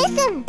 Welcome.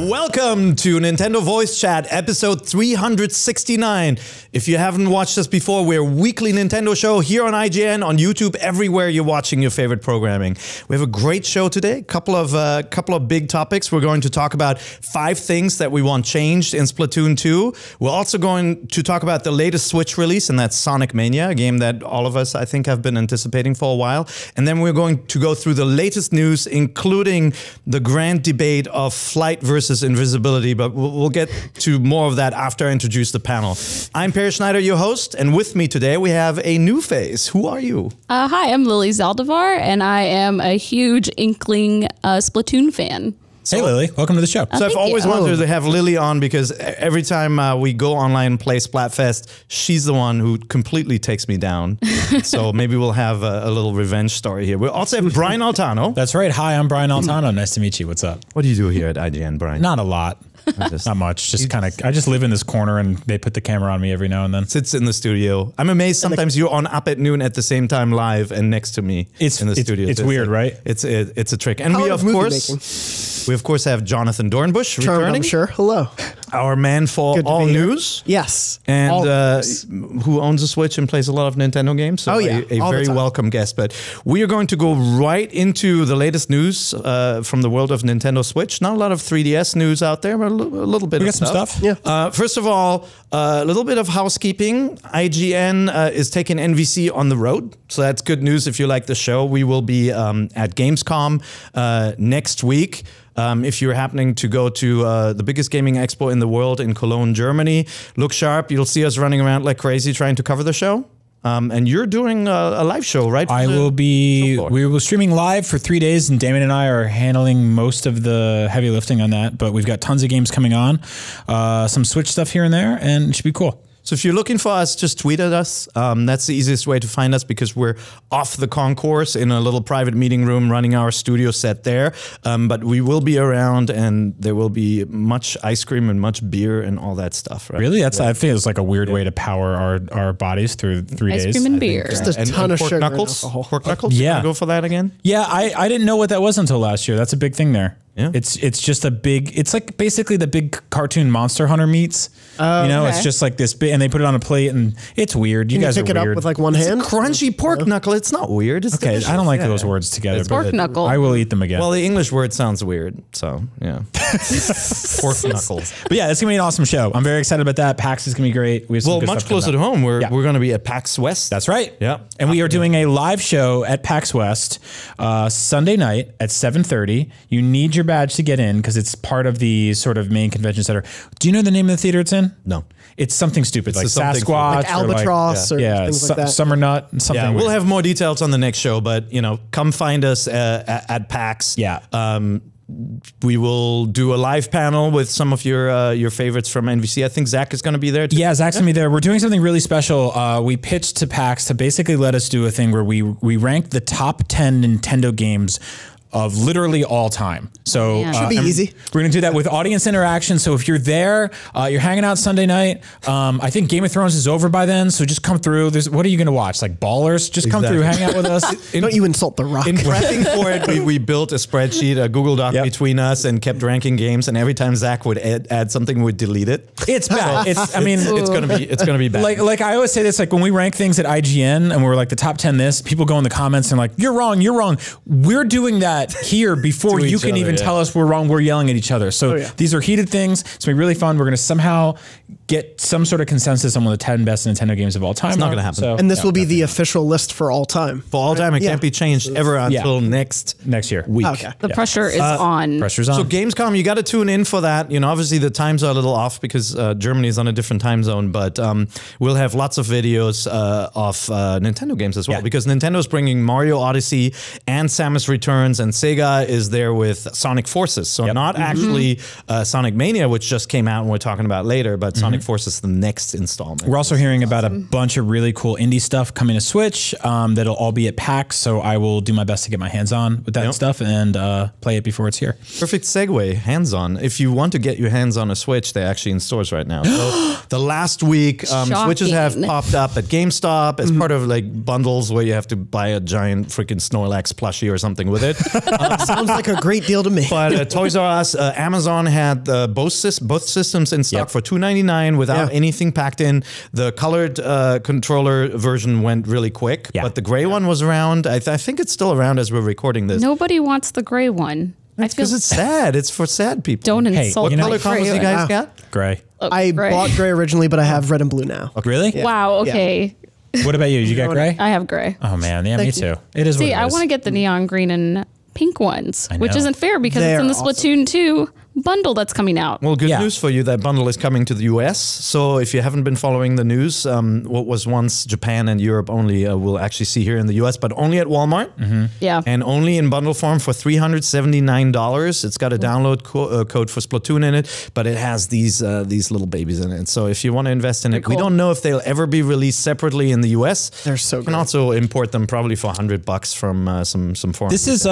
Welcome to Nintendo Voice Chat, episode 369. If you haven't watched us before, we're a weekly Nintendo show here on IGN, on YouTube, everywhere you're watching your favorite programming. We have a great show today, couple of big topics. We're going to talk about 5 things that we want changed in Splatoon 2. We're also going to talk about the latest Switch release, and that's Sonic Mania, a game that all of us, I think, have been anticipating for a while. And then we're going to go through the latest news, including the grand debate of flight versus invisibility, but we'll get to more of that after I introduce the panel. I'm Perry Schneider, your host, and with me today we have a new face. Who are you? Hi, I'm Lily Zaldivar, and I am a huge Inkling Splatoon fan. So, hey, Lily. Welcome to the show. So I've always wanted to have Lily on because every time we go online and play Splatfest, she's the one who completely takes me down. So maybe we'll have a little revenge story here. We'll also have Brian Altano. That's right. Hi, I'm Brian Altano. Nice to meet you. What's up? What do you do here at IGN, Brian? Not a lot. Not much. Just kind of, I just live in this corner and they put the camera on me every now and then. Sits in the studio. I'm amazed sometimes you're on Up at Noon at the same time live and next to me in the studio. It's weird, right? It's a trick. And we of course have Jonathan Dornbush returning. Sure. Hello. Our man for all news. Yes. And who owns a Switch and plays a lot of Nintendo games. So a very welcome guest. But we are going to go right into the latest news from the world of Nintendo Switch. Not a lot of 3DS news out there, but a little bit of stuff. Yeah. First of all, a little bit of housekeeping. IGN is taking NVC on the road. So that's good news if you like the show. We will be at Gamescom next week. If you're happening to go to the biggest gaming expo in the world in Cologne, Germany, look sharp. You'll see us running around like crazy trying to cover the show. And you're doing a live show, right? We will be streaming live for 3 days, and Damon and I are handling most of the heavy lifting on that. But we've got tons of games coming on, some Switch stuff here and there, and it should be cool. So if you're looking for us, just tweet at us. That's the easiest way to find us because we're off the concourse in a little private meeting room running our studio set there. But we will be around and there will be much ice cream and much beer and all that stuff, right? Really? I think it's like a weird way to power our bodies through 3 days. Ice cream and beer. Just a ton of sugar knuckles. and alcohol. Pork knuckles? Yeah. You go for that again? Yeah, I didn't know what that was until last year. That's a big thing there. Yeah. It's just a big, it's like basically the big cartoon Monster Hunter meats. It's just like this big, and they put it on a plate and it's weird. You guys pick are weird. it up with like one hand? Crunchy pork knuckle. It's not weird. It's okay. delicious. I don't like those words together. Pork knuckle. I will eat them again. Well, the English word sounds weird. So yeah. Pork knuckles. But yeah, it's going to be an awesome show. I'm very excited about that. PAX is going to be great. We have some good much stuff closer to home. We're going to be at PAX West. That's right. Yeah. And we are doing a live show at PAX West Sunday night at 7:30. You need your badge to get in because it's part of the sort of main convention center. Do you know the name of the theater it's in? No. It's something stupid like Sasquatch, like Albatross, or things like that. Summer Nut, something. Yeah, weird. we'll have more details on the next show, but come find us at PAX. Yeah. We will do a live panel with some of your favorites from NVC. I think Zach is going to be there too. Yeah, Zach's going to be there. We're doing something really special. We pitched to PAX to basically let us do a thing where we rank the top 10 Nintendo games of literally all time. So should be easy. We're gonna do that with audience interaction. So if you're there, you're hanging out Sunday night. I think Game of Thrones is over by then. So just come through. What are you gonna watch? Like Ballers? Just come through, hang out with us. Don't you insult The Rock. In prepping for it, we built a spreadsheet, a Google Doc between us, and kept ranking games. And every time Zach would add something, we'd delete it. It's bad. It's gonna be bad. Like I always say this. Like when we rank things at IGN and we're like the top 10 this, people go in the comments and like you're wrong. We're doing that here before you can even tell us we're wrong. We're yelling at each other. So these are heated things. It's going to be really fun. We're going to somehow get some sort of consensus on one of the 10 best Nintendo games of all time. It's not going to happen. So, and this will be the official list for all time. For all time. It can't be changed ever until next year. Week. Okay. The pressure is on. Pressure's on. So Gamescom, you got to tune in for that. Obviously the times are a little off because Germany is on a different time zone, but we'll have lots of videos of Nintendo games as well because Nintendo's bringing Mario Odyssey and Samus Returns, and Sega is there with Sonic Forces. So not actually Sonic Mania, which just came out and we're talking about later, but Sonic Forces, the next installment. We're also hearing about a bunch of really cool indie stuff coming to Switch that'll all be at PAX. So I will do my best to get my hands on with that stuff and play it before it's here. Perfect segue, hands-on. If you want to get your hands on a Switch, they're actually in stores right now. So the last week, Switches have popped up at GameStop as part of like bundles where you have to buy a giant freaking Snorlax plushie or something with it. Sounds like a great deal to me. But Toys R Us, Amazon had both systems in stock for $2.99 without anything packed in. The colored controller version went really quick, but the gray one was around. I think it's still around as we're recording this. Nobody wants the gray one. Because it's sad. It's for sad people. Don't insult What color combos do you guys got? Gray. I bought gray originally, but I have red and blue now. Okay. Really? Yeah. Wow. Okay. What about you? You got gray? I have gray. Oh man, yeah, me too. It is. See, what it I is. want to get the neon green and pink ones, which isn't fair because it's in the Splatoon 2 bundle that's coming out. Well, good news for you. That bundle is coming to the US. So if you haven't been following the news, what was once Japan and Europe only, we'll actually see here in the US, but only at Walmart. Yeah. And only in bundle form for $379. It's got a download code for Splatoon in it, but it has these little babies in it. So if you want to invest in it, we don't know if they'll ever be released separately in the US. They're so good. You can also import them probably for $100 from some foreign. This is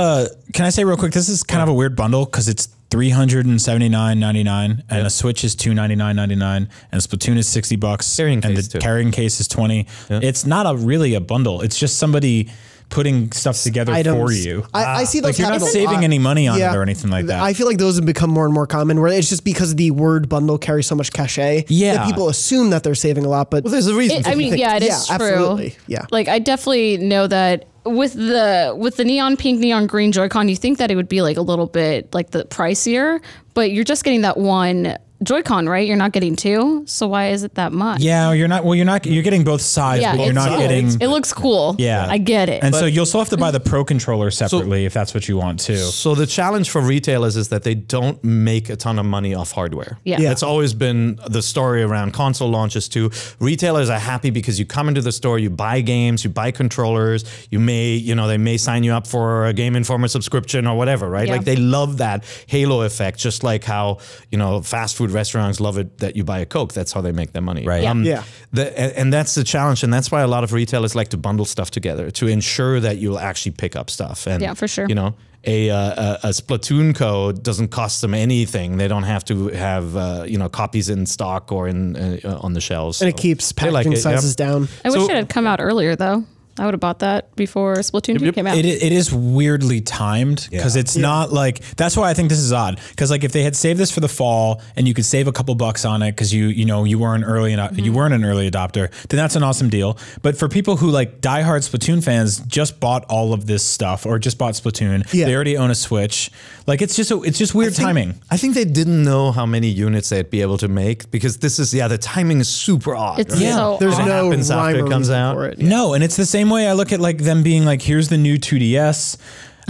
can I say real quick? This is kind of a weird bundle because it's $379.99 and a Switch is $299.99 and Splatoon is $60 Carrying and case the too. carrying case is $20. It's not really a bundle. It's just somebody putting stuff together for you. I see those like you're not happen a saving lot. any money on it or anything like that. I feel like those have become more and more common where it's just because the word bundle carries so much cachet that people assume that they're saving a lot, but there's a reason. I mean, it is true. Absolutely. Yeah. Like I definitely know that with the neon pink, neon green Joy-Con, you think that it would be like a little bit like the pricier, but you're just getting that one Joy-Con, right? You're not getting two, so why is it that much? Yeah, you're not. Well, you're not. You're getting both sides, but you're not getting. It looks cool. Yeah, I get it. And so you'll still have to buy the Pro controller separately if that's what you want too. So the challenge for retailers is that they don't make a ton of money off hardware. Yeah. It's always been the story around console launches too. Retailers are happy because you come into the store, you buy games, you buy controllers, they may sign you up for a Game Informer subscription or whatever, right? Yeah. Like they love that halo effect, just like how, fast food restaurants love it that you buy a Coke. That's how they make their money. Right. And that's the challenge. And that's why a lot of retailers like to bundle stuff together to ensure that you'll actually pick up stuff. And, yeah, for sure. A Splatoon code doesn't cost them anything. They don't have to have copies in stock or on the shelves. And it keeps packaging sizes down. I wish it had come out earlier though. I would have bought that before Splatoon 2 came out. It is weirdly timed because it's not like, that's why I think this is odd. Because like if they had saved this for the fall and you could save a couple bucks on it because you weren't an early adopter, then that's an awesome deal. But for people who like diehard Splatoon fans just bought all of this stuff or just bought Splatoon, they already own a Switch. Like it's just weird timing. I think they didn't know how many units they'd be able to make because this is the timing is super odd. It's so There's odd. no happens after rhyme it comes or reason out. for it. No, and it's the same way I look at like them being like, here's the new 2DS.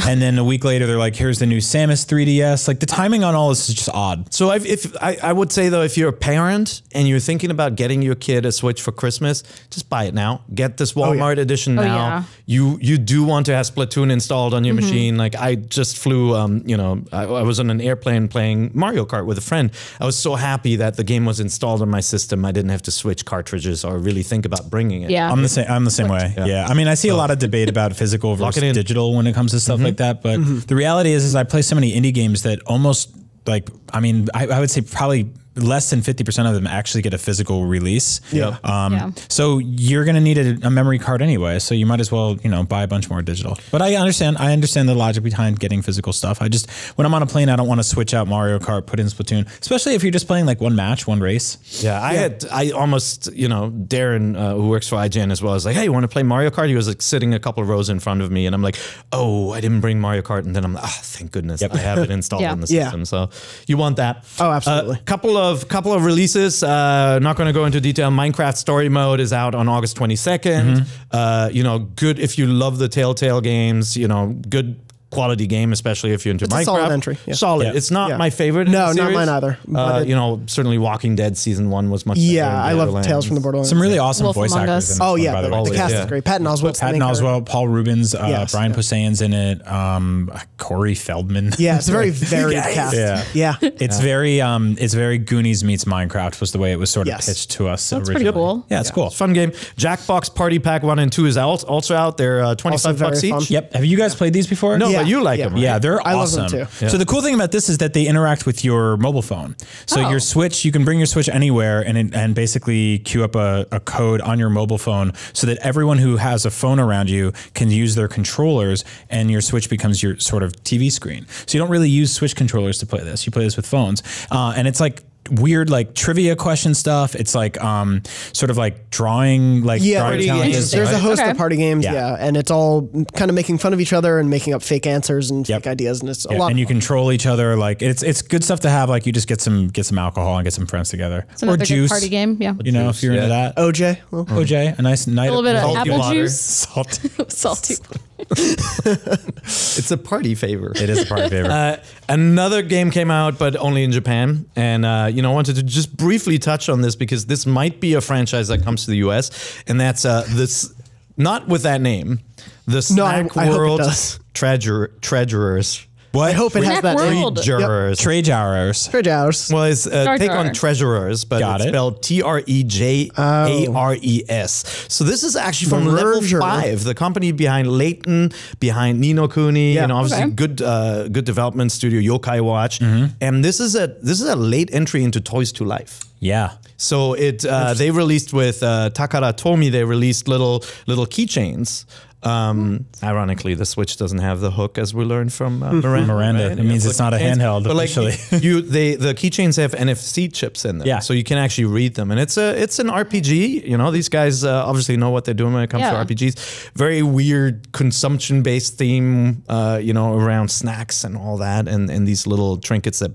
And then a week later, they're like, here's the new Samus 3DS. Like the timing on all this is just odd. So I would say though, if you're a parent and you're thinking about getting your kid a Switch for Christmas, just buy it now. Get this Walmart edition now. Yeah. You do want to have Splatoon installed on your machine. Like I just flew, I was on an airplane playing Mario Kart with a friend. I was so happy that the game was installed on my system. I didn't have to switch cartridges or really think about bringing it. Yeah. I'm the same way. Yeah. I mean, I see a lot of debate about physical versus digital when it comes to stuff like that. But the reality is I play so many indie games that almost like, I mean, I would say probably less than 50% of them actually get a physical release. So you're going to need a memory card anyway. So you might as well, buy a bunch more digital. But I understand the logic behind getting physical stuff. I just, when I'm on a plane, I don't want to switch out Mario Kart, put in Splatoon, especially if you're just playing like one match, one race. Yeah. I almost, Darren, who works for IGN as well, is like, hey, you want to play Mario Kart? He was like sitting a couple of rows in front of me and I'm like, oh, I didn't bring Mario Kart. And then I'm like, thank goodness I have it installed in the system. So you want that. Oh, absolutely. Couple of releases. Not going to go into detail. Minecraft Story Mode is out on August 22nd. Good if you love the Telltale games. Good quality game, especially if you're into Minecraft. A solid entry. Yeah. Solid. It's not my favorite. No, in the not series. mine either. Certainly Walking Dead season 1 was much better. Yeah, I love Tales from the Borderlands. Some really awesome Wolf voice Among actors. Us. In this one, by the way. The cast is great. Patton Oswalt. Paul Rubens, Brian Poseidon's in it. Corey Feldman. Yeah, it's a very varied cast. Yeah. It's very Goonies meets Minecraft was the way it was sort of pitched to us. That's originally. pretty cool. Yeah, it's cool. Fun game. Jackbox Party Pack 1 and 2 is also out. They're $25 each. Yep. Have you guys played these before? No, but you like them, right? Yeah, they're I awesome. love them too. So the cool thing about this is that they interact with your mobile phone. So your Switch, you can bring your Switch anywhere and basically queue up a code on your mobile phone so that everyone who has a phone around you can use their controllers, and your Switch becomes your sort of TV screen. So you don't really use Switch controllers to play this. You play this with phones. And it's like weird like trivia question stuff. It's like sort of like drawing drawing challenges. There's a host of party games, and it's all kind of making fun of each other and making up fake answers and fake ideas, and it's a lot. And you control each other. Like it's good stuff to have. Like you just get some alcohol and get some friends together, or juice party game. Yeah, you know, if you're into that. OJ, OJ, a nice night. A little bit of apple water. juice, salty. It's a party favor. It is a party favor. Another game came out, but only in Japan. And, I wanted to just briefly touch on this because this might be a franchise that comes to the US. And that's this, not with that name, the Snack World Treasurers. What? I hope it has that name. Treasurers. Treasurers. Well, it's take on treasurers, but it's spelled Trejares. So this is actually from Level 5, the company behind Layton, behind Ni no Kuni, obviously good development studio, Yokai Watch. And this is a late entry into Toys to Life. Yeah. So they released with Takara Tomy, they released little keychains. Ironically, the Switch doesn't have the hook, as we learned from Miranda. Right? It means it's not a handheld. But officially. The keychains have NFC chips in them, so you can actually read them, and it's an RPG. These guys obviously know what they're doing when it comes to RPGs. Very weird consumption-based theme, around snacks and all that, and these little trinkets that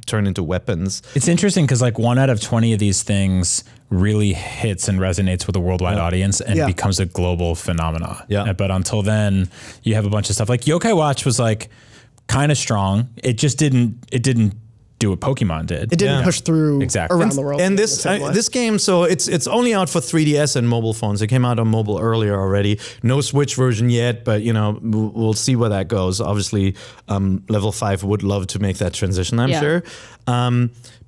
turn into weapons. It's interesting because like 1 out of 20 of these things really hits and resonates with a worldwide audience and becomes a global phenomenon. Yeah. But until then, you have a bunch of stuff like Yokai Watch was like kind of strong. It just didn't do what Pokemon did. It didn't push through around the world. And this game, so it's only out for 3DS and mobile phones. It came out on mobile earlier already. No Switch version yet, but we'll see where that goes. Obviously, Level 5 would love to make that transition, I'm sure.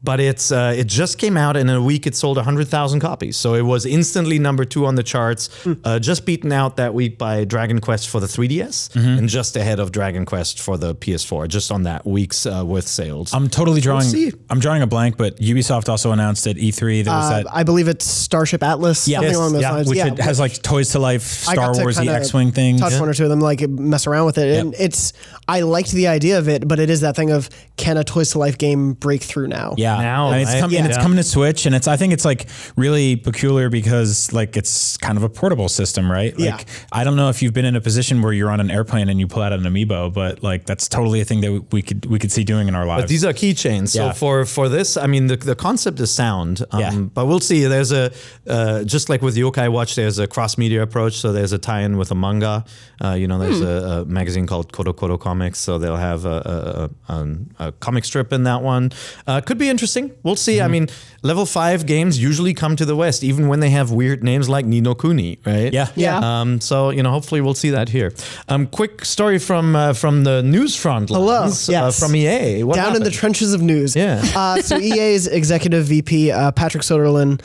But it just came out, and in a week it sold 100,000 copies. So it was instantly #2 on the charts, just beaten out that week by Dragon Quest for the 3DS, and just ahead of Dragon Quest for the PS4, just on that week's worth sales. I'm totally drawing a blank, but Ubisoft also announced at E3 there was that. I believe it's Starship Atlas, something along those lines. Which has like Toys to Life, Star Warsy X-Wing things. Touch one or two of them, like mess around with it, and I liked the idea of it, but it is that thing of, can a Toys to Life game break through now? Yeah. Now, and it's coming to Switch, and I think it's like really peculiar because like it's kind of a portable system, right? Like I don't know if you've been in a position where you're on an airplane and you pull out an amiibo, but like that's totally a thing that we could see doing in our lives. But these are keychains, so for this, I mean the concept is sound, but we'll see. There's just like with Yokai Watch, there's a cross media approach. So there's a tie-in with a manga. There's a magazine called Kodo Kodo Comics, so they'll have a comic strip in that one. Could be interesting. We'll see. I mean, Level 5 games usually come to the West, even when they have weird names like Ni no Kuni, right? Yeah. So hopefully we'll see that here. Quick story from the news front lines. From EA. What happened? In the trenches of news. Yeah. So EA's executive VP Patrick Soderlund,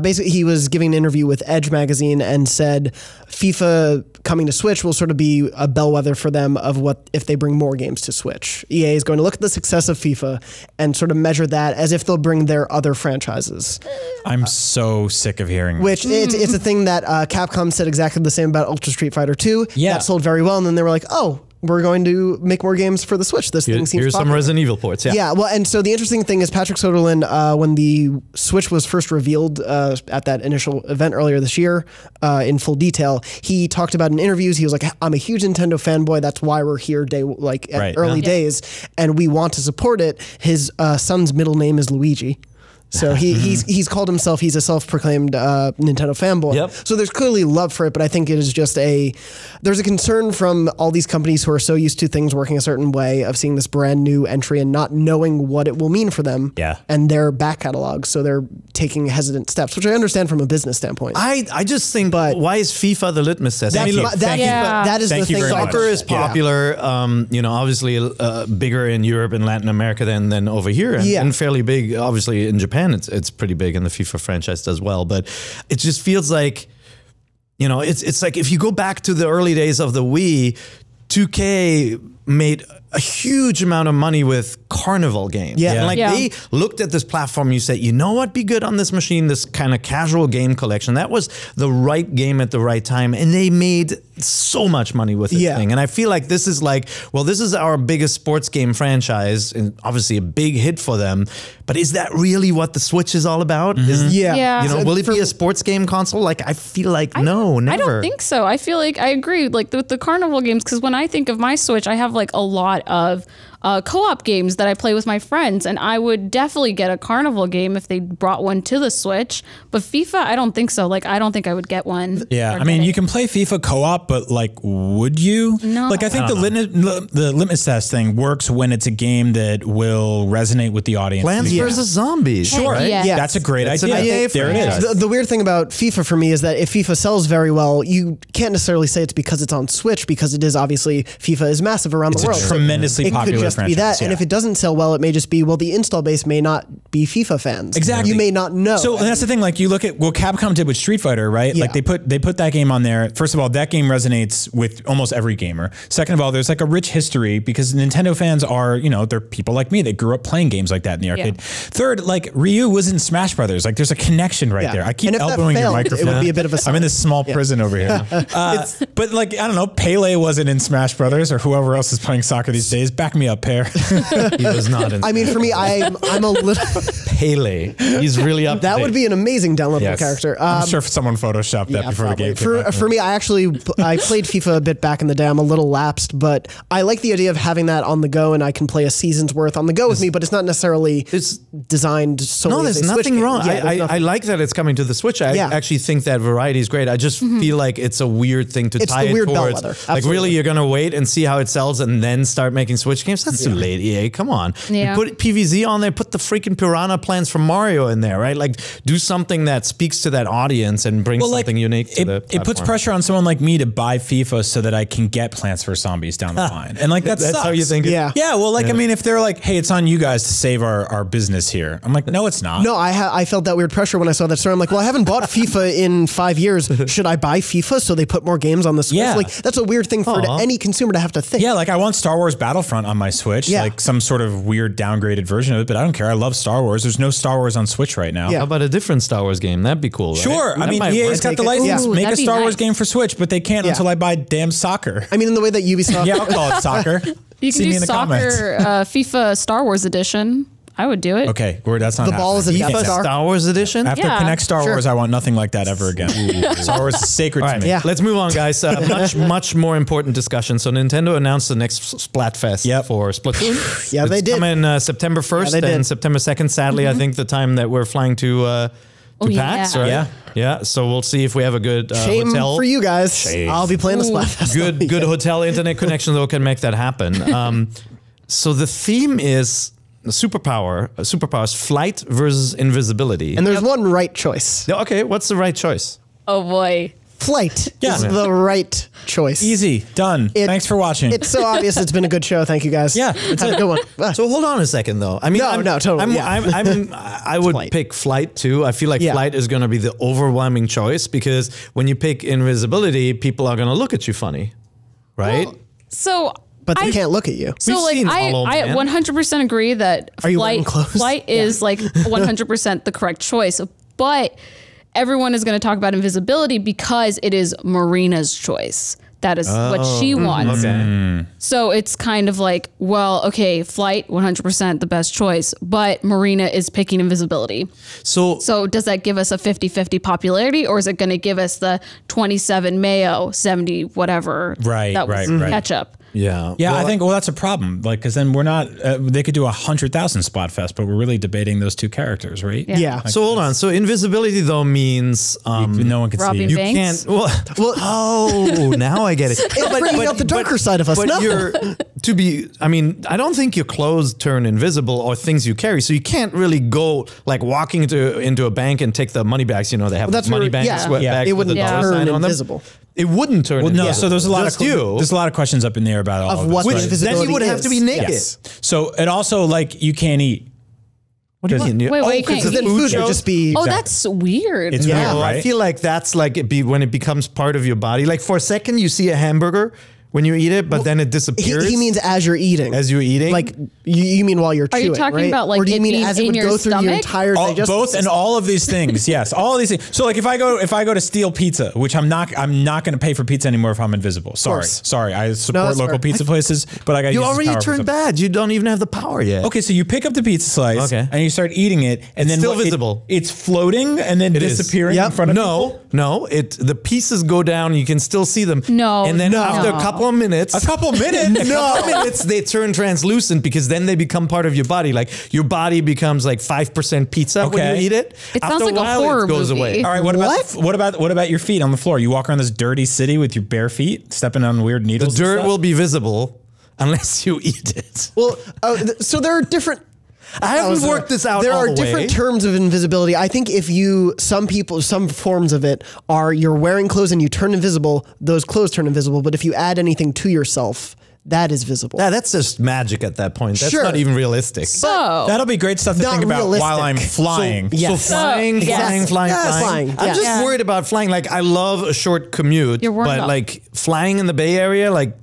basically he was giving an interview with Edge magazine and said FIFA coming to Switch will sort of be a bellwether for them of what if they bring more games to Switch. EA is going to look at the success of FIFA and sort of measure that as if they'll bring their other franchises. I'm so sick of hearing which it's a thing that Capcom said exactly the same about Ultra Street Fighter 2. That sold very well, and then they were like, oh, we're going to make more games for the Switch. This thing seems Here's popular. some Resident Evil ports. Yeah. Well, and so the interesting thing is Patrick Soderlund, when the Switch was first revealed at that initial event earlier this year in full detail, he talked about in interviews, he was like, I'm a huge Nintendo fanboy. That's why we're here early days, and we want to support it. His son's middle name is Luigi. So he's called himself, he's a self-proclaimed Nintendo fanboy. Yep. So there's clearly love for it, but I think it is just there's a concern from all these companies who are so used to things working a certain way of seeing this brand new entry and not knowing what it will mean for them and their back catalog. So they're taking hestant steps, which I understand from a business standpoint. I just think, why is FIFA the litmus test? That is the thing. Soccer is popular, obviously bigger in Europe and Latin America than over here, and fairly big, obviously, in Japan. It's pretty big, and the FIFA franchise does well, but it just feels like, it's like if you go back to the early days of the Wii, 2K made a huge amount of money with carnival games. Yeah. And like they looked at this platform, you said, you know what, be good on this machine, this kind of casual game collection. That was the right game at the right time. And they made so much money with this thing. And I feel like this is like, well, this is our biggest sports game franchise and obviously a big hit for them. But is that really what the Switch is all about? You know, will it be a sports game console? Like, I feel like no, never. I don't think so. I feel like I agree. Like with the carnival games, because when I think of my Switch, I have like a lot of co-op games that I play with my friends, and I would definitely get a carnival game if they brought one to the Switch. But FIFA, I don't think so. Like, I don't think I would get one. Yeah, I mean, you can play FIFA co-op, but like, would you? No. Like, I think the litmus test thing works when it's a game that will resonate with the audience. Plants vs. Zombies. Sure. Right? Yes. That's a great That's idea. an EA There it is. The weird thing about FIFA for me is that if FIFA sells very well, you can't necessarily say it's because it's on Switch, because it is obviously, FIFA is massive around the world. It's a tremendously popular It could just franchise. be that. And if it doesn't sell well, it may just be, well, the install base may not be FIFA fans. Exactly. You may not know. So and that's the thing. Like, you look at what Capcom did with Street Fighter, right? Yeah. Like they put that game on there. First of all, that game resonates with almost every gamer. Second of all, there's like a rich history because Nintendo fans are, you know, they're people like me that grew up playing games like that in the arcade. Third, like Ryu was in Smash Brothers. Like, there's a connection right there. I keep And if that elbowing your failed, microphone. it would be a bit of a I'm in this small prison over here. But like, I don't know, Pele wasn't in Smash Brothers or whoever else is playing soccer these days. Back me up, Pear. He was not in I mean, for me, I'm a little. Pele. He's really up That to would date. be an amazing downloadable character. I'm sure someone photoshopped that before probably. the game came out. For me, I played FIFA a bit back in the day. I'm a little lapsed, but I like the idea of having that on the go, and I can play a season's worth on the go with me. But it's not necessarily designed so. No, there's nothing wrong. I like. like that it's coming to the Switch. I actually think that variety is great. I just feel like it's a weird thing to It's tie the it weird towards. bellwether. Like, Absolutely. really, you're gonna wait and see how it sells and then start making Switch games? That's too late, EA. Come on. Yeah. You put PVZ on there. Put the freaking Piranha Plans from Mario in there, right? Like, do something that speaks to that audience and brings something unique to the It puts pressure on someone like me to buy FIFA so that I can get Plants vs. Zombies down the line. And like, that's how you think. Yeah. Yeah, well, like, I mean, if they're like, hey, it's on you guys to save our business here. I'm like, no, it's not. No, I felt that weird pressure when I saw that story. I'm like, well, I haven't bought FIFA in 5 years. Should I buy FIFA so they put more games on the Switch? Yeah. Like, that's a weird thing for any consumer to have to think. Yeah, like, I want Star Wars Battlefront on my Switch, like some sort of weird downgraded version of it, but I don't care. I love Star Wars. There's no Star Wars on Switch right now. Yeah. How about a different Star Wars game? That'd be cool. Right? Sure. I mean, might EA's work. got the Take it. license. Ooh, Make a that'd be Star Wars nice. game for Switch, but they can't until I buy damn soccer. I mean, in the way that Ubisoft. Yeah, I'll call it soccer. You See can me do in the comments. soccer, FIFA Star Wars edition. I would do it. Okay, that's not The ball is a happening. Death FIFA Star. Star Wars edition. After Yeah. Connect Star Wars, I want nothing like that ever again. Star Wars is sacred All to right, me. Yeah. let's move on, guys. Much more important discussion. So Nintendo announced the next Splatfest for Splatoon. Yeah, they It's did. coming September 1st they and did. September 2nd. Sadly, I think the time that we're flying to PAX, right? Yeah. Yeah. So we'll see if we have a good Shame hotel. for you guys. I'll be playing the Splatfest. Good hotel internet connection though can make that happen. So the theme is superpowers, flight versus invisibility. And there's one right choice. Yeah, okay, what's the right choice? Oh boy. Flight is the right choice. Easy, done. Thanks for watching. It's so obvious. It's been a good show. Thank you, guys. Yeah, Have a good one. So hold on a second, though. I mean, No, totally, I would Flight. pick flight too. I feel like flight is going to be the overwhelming choice because when you pick invisibility, people are going to look at you funny, right? So But they can't look at you. So We've like seen I Hollow Man. 100% agree that Are you wearing clothes? flight is like 100% the correct choice, but everyone is going to talk about invisibility because it is Marina's choice. That is what she wants. Okay. So it's kind of like, well, okay, flight 100% the best choice, but Marina is picking invisibility. So So does that give us a 50-50 popularity, or is it going to give us the 27 Mayo, 70 whatever? Right, that was right. ketchup. yeah. Yeah, Well, I think, that's a problem. Like, because then we're not, they could do 100,000 Splatfest, but we're really debating those two characters, right? Yeah. So hold on. So invisibility though means No one can see Robbing you. you Banks? can't. Well, now I get it. It's bringing out the darker side of us. But No. you're I mean, I don't think your clothes turn invisible or things you carry. So you can't really go like walking into a bank and take the money bags. You know, they have that's money where- bags, yeah. sweat Yeah. bags It with the wouldn't dollar turn sign on them. invisible. It wouldn't turn Well, invisible. no, so there's a lot Just of there's a lot of questions up in the air about all Of of what this, the right? invisibility Then you would have to be is. naked. Yes. So it also, like, you can't eat. What do you mean? Wait, Oh, you 'cause can't of the eat. Then food would shows? just be. Oh, that's weird. It's Yeah. weird, Well, right? I feel like that's like when it becomes part of your body. Like for a second, you see a hamburger when you eat it, but then it disappears? He means as you're eating. As you're eating? Like, you mean while you're chewing, you talking right? about, like, or do you it mean being as it in would your go through your stomach? entire digestive Both system? and all of these things, yes, all of these things. So like if I go to steal pizza, which I'm not going to pay for pizza anymore if I'm invisible. Sorry, I support local pizza places, but I got you already turned bad. You don't even have the power yet. Okay, so you pick up the pizza slice, and you start eating it, and then still visible. It's floating and then disappearing in front of people. No, the pieces go down. You can still see them. No, and then after a couple of minutes, they turn translucent because then they become part of your body. Like your body becomes like 5% pizza when you eat it. It sounds like a horror goes movie. away. All right, what about your feet on the floor? You walk around this dirty city with your bare feet, stepping on weird needles. The dirt will be visible unless you eat it. Well, so there are different. I haven't worked this out. There all are the different way. terms of invisibility. I think if some forms of it are you're wearing clothes and you turn invisible, those clothes turn invisible. But if you add anything to yourself, that is visible. Yeah, that's just magic at that point. That's Sure. not even realistic. So That'll be great stuff to Not think about realistic. while I'm flying. Yes. So flying. Yes, flying. I'm just worried about flying. Like I love a short commute, You're worried but about- like flying in the Bay Area, like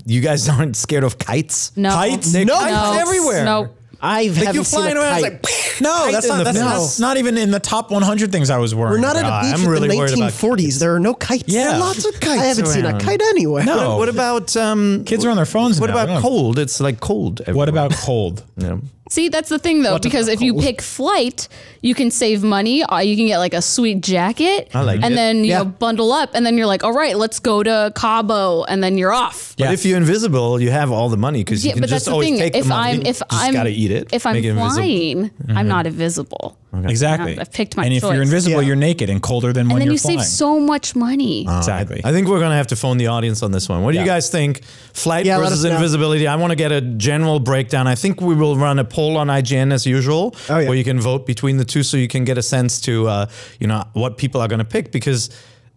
you guys aren't scared of kites? no, Kites? They're No. kites everywhere. No. I Like haven't you're seen flying a around, kite. it's like No, kite that's in not. the That's not even in the top 100 things I was worrying. We're not at about. a beach I'm in really the worried about 1940s. There are no kites. Yeah. There are lots of kites I haven't seen a around. kite anywhere. No. What about Kids are on their phones. What now. They about don't- cold? It's like cold. Everywhere. What about cold? Yeah. See, that's the thing though, because if you pick flight, you can save money. You can get like a sweet jacket, I like and it. then you Yeah. know bundle up, and then you're like, all right, let's go to Cabo, and then you're off. But Yeah. if you're invisible, you have all the money because you Yeah, can but just that's the always thing. take the If money. I'm just gotta eat it. if I'm make it invisible. flying, I'm not invisible. Exactly. I've picked my And if choice. you're invisible, Yeah. you're naked and colder than when And then you're you flying. save so much money. Exactly. I think we're going to have to phone the audience on this one. What do you Yeah. guys think? Flight Yeah, let versus us know. invisibility. I want to get a general breakdown. I think we will run a poll on IGN as usual, Oh, yeah. where you can vote between the two so you can get a sense to, what people are going to pick, because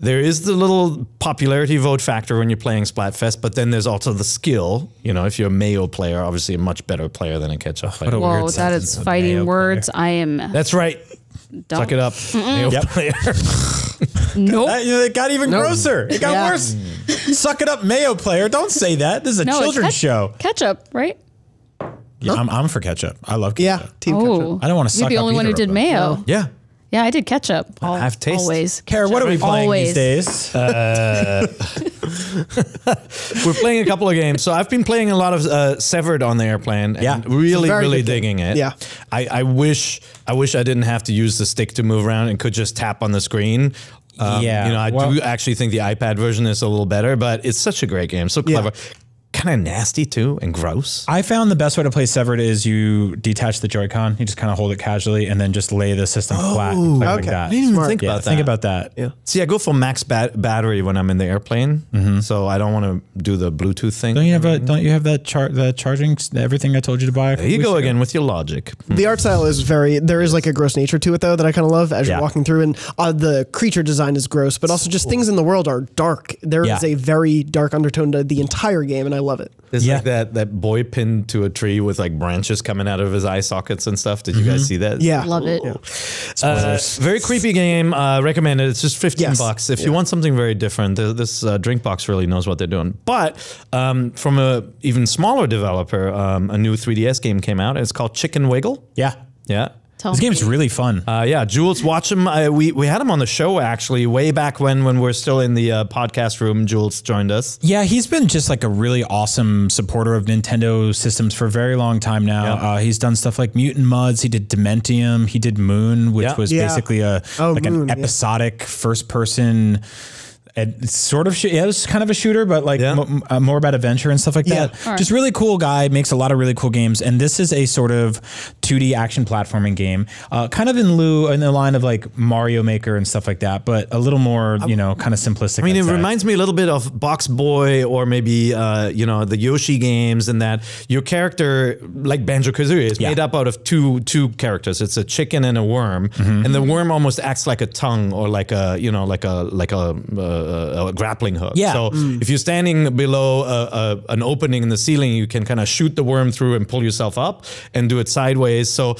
there is the little popularity vote factor when you're playing Splatfest, but then there's also the skill. You know, if you're a Mayo player, obviously a much better player than a ketchup player. What a Whoa, weird that sentence. is Mayo fighting player. words. I am. That's right. Don't. Suck it up. Mayo Yep. player. Nope. It got even grosser. It got Yeah. worse. Suck it up, Mayo player. Don't say that. This is a No, it's children's show. Ketchup, right? Yeah, I'm for ketchup. I love Yeah, ketchup. team ketchup. Oh, I don't want to suck You're the up only one who either did of them. mayo. Yeah. Yeah, I did ketchup. I've tasted. Always. Kara, what are we playing Always. these days? We're playing a couple of games. So I've been playing a lot of Severed on the airplane. And Yeah. really, Very really good game. digging it. Yeah. I wish I didn't have to use the stick to move around and could just tap on the screen. Yeah. I Well- do actually think the iPad version is a little better, but it's such a great game. So clever. Kind of nasty too and gross. I found the best way to play Severed is you detach the Joy-Con, you just kind of hold it casually, and then just lay the system flat like okay. that. I didn't even Smart. think Yeah, about that. think about that. Yeah. See, I go for max battery when I'm in the airplane, so I don't want to do the Bluetooth thing. Don't you have that the charging everything I told you to buy? There you go again with your logic. The art style is there is like a gross nature to it though that I kind of love as Yeah. you're walking through, and the creature design is gross, but also just things in the world are dark. There is Yeah. a very dark undertone to the entire game, and I love it. There's Yeah. like that boy pinned to a tree with like branches coming out of his eye sockets and stuff. Did you guys see that? Yeah, Love it. Very creepy game. Recommended. It's just $15 if you Yeah. want something very different. This drink box really knows what they're doing. But from a even smaller developer, a new 3DS game came out. It's called Chicken Wiggle. Yeah. Yeah. Tell This me. game's really fun. Yeah, Jules, watch him. We had him on the show actually way back when we're still in the podcast room. Jules joined us. Yeah, he's been just like a really awesome supporter of Nintendo systems for a very long time now. Yeah. He's done stuff like Mutant Muds. He did Dementium. He did Moon, which Yeah. was Yeah. basically Moon, an yeah. episodic first person. And sort of, it was kind of a shooter, but like Yeah. more about adventure and stuff like that. Alright. Just really cool guy, makes a lot of really cool games. And this is a sort of 2D action platforming game, kind of in the line of like Mario Maker and stuff like that, but a little more, kind of simplistic. I mean, I'd it say. reminds me a little bit of Box Boy or maybe, the Yoshi games, in that your character, like Banjo-Kazooie, is made up out of two characters. It's a chicken and a worm, and the worm almost acts like a tongue or like a grappling hook. Yeah. So if you're standing below an opening in the ceiling, you can kind of shoot the worm through and pull yourself up and do it sideways. So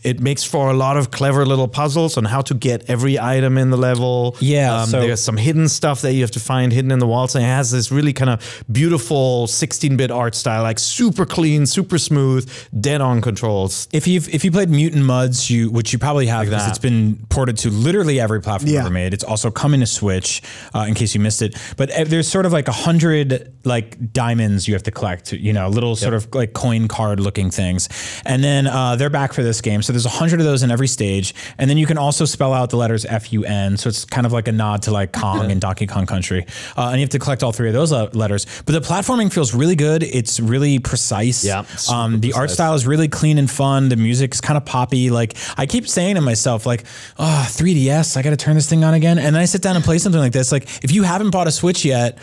It makes for a lot of clever little puzzles on how to get every item in the level. Yeah, so there's some hidden stuff that you have to find hidden in the walls, and it has this really kind of beautiful 16-bit art style, like super clean, super smooth, dead-on controls. If you played Mutant Mudds, which you probably have, because it's been ported to literally every platform ever made. It's also coming to Switch, in case you missed it. But there's sort of like 100 like diamonds you have to collect, little sort of like coin card looking things. And then they're back for this game. So there's 100 of those in every stage. And then you can also spell out the letters FUN. So it's kind of like a nod to like Kong and Donkey Kong Country. And you have to collect all 3 of those letters. But the platforming feels really good. It's really precise. Yeah. The art style is really clean and fun. The music's kind of poppy. Like I keep saying to myself, like, 3DS, I got to turn this thing on again. And then I sit down and play something like this. Like if you haven't bought a Switch yet,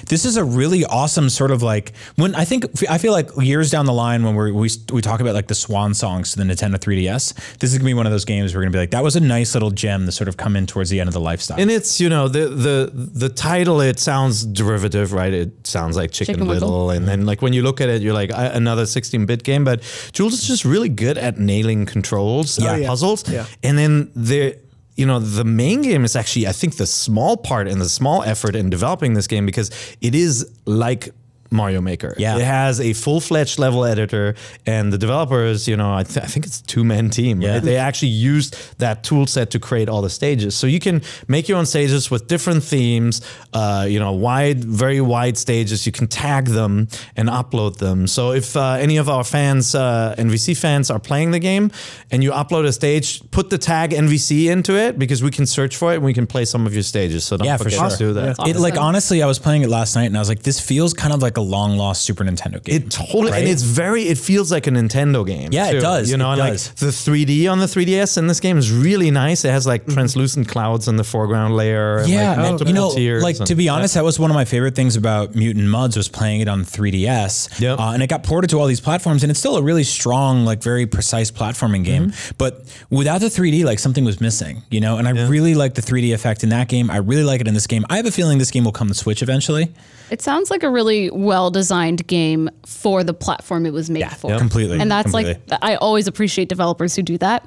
this is a really awesome sort of like I feel like years down the line when we talk about like the swan songs to the Nintendo 3DS, this is gonna be one of those games we're gonna be like, that was a nice little gem to sort of come in towards the end of the lifestyle. And it's, the title, it sounds derivative, right? It sounds like Chicken Little. And then like when you look at it, you're like another 16-bit game, but Jules is just really good at nailing controls, puzzles. Yeah. And then the main game is actually, I think, the small part and the small effort in developing this game, because it is like Mario Maker. Yeah. It has a full-fledged level editor, and the developers, I think it's a 2-man team. Yeah. Right? They actually used that tool set to create all the stages. So you can make your own stages with different themes, very wide stages. You can tag them and upload them. So if any of our fans, NVC fans, are playing the game and you upload a stage, put the tag NVC into it, because we can search for it and we can play some of your stages. So don't forget to do that. Yeah. Awesome. Honestly, I was playing it last night and I was like, this feels kind of like a long lost Super Nintendo game. It totally, right? And it feels like a Nintendo game. Yeah, too. It does. And like the 3D on the 3DS in this game is really nice. It has like translucent clouds in the foreground layer. Yeah, and like multiple tiers. Like to be honest, that was one of my favorite things about Mutant Mudds, was playing it on 3DS. Yep. And it got ported to all these platforms, and it's still a really strong, like very precise platforming game. But without the 3D, like something was missing, And I really like the 3D effect in that game. I really like it in this game. I have a feeling this game will come to Switch eventually. It sounds like a really well-designed game for the platform it was made for. Completely. And that's like, I always appreciate developers who do that,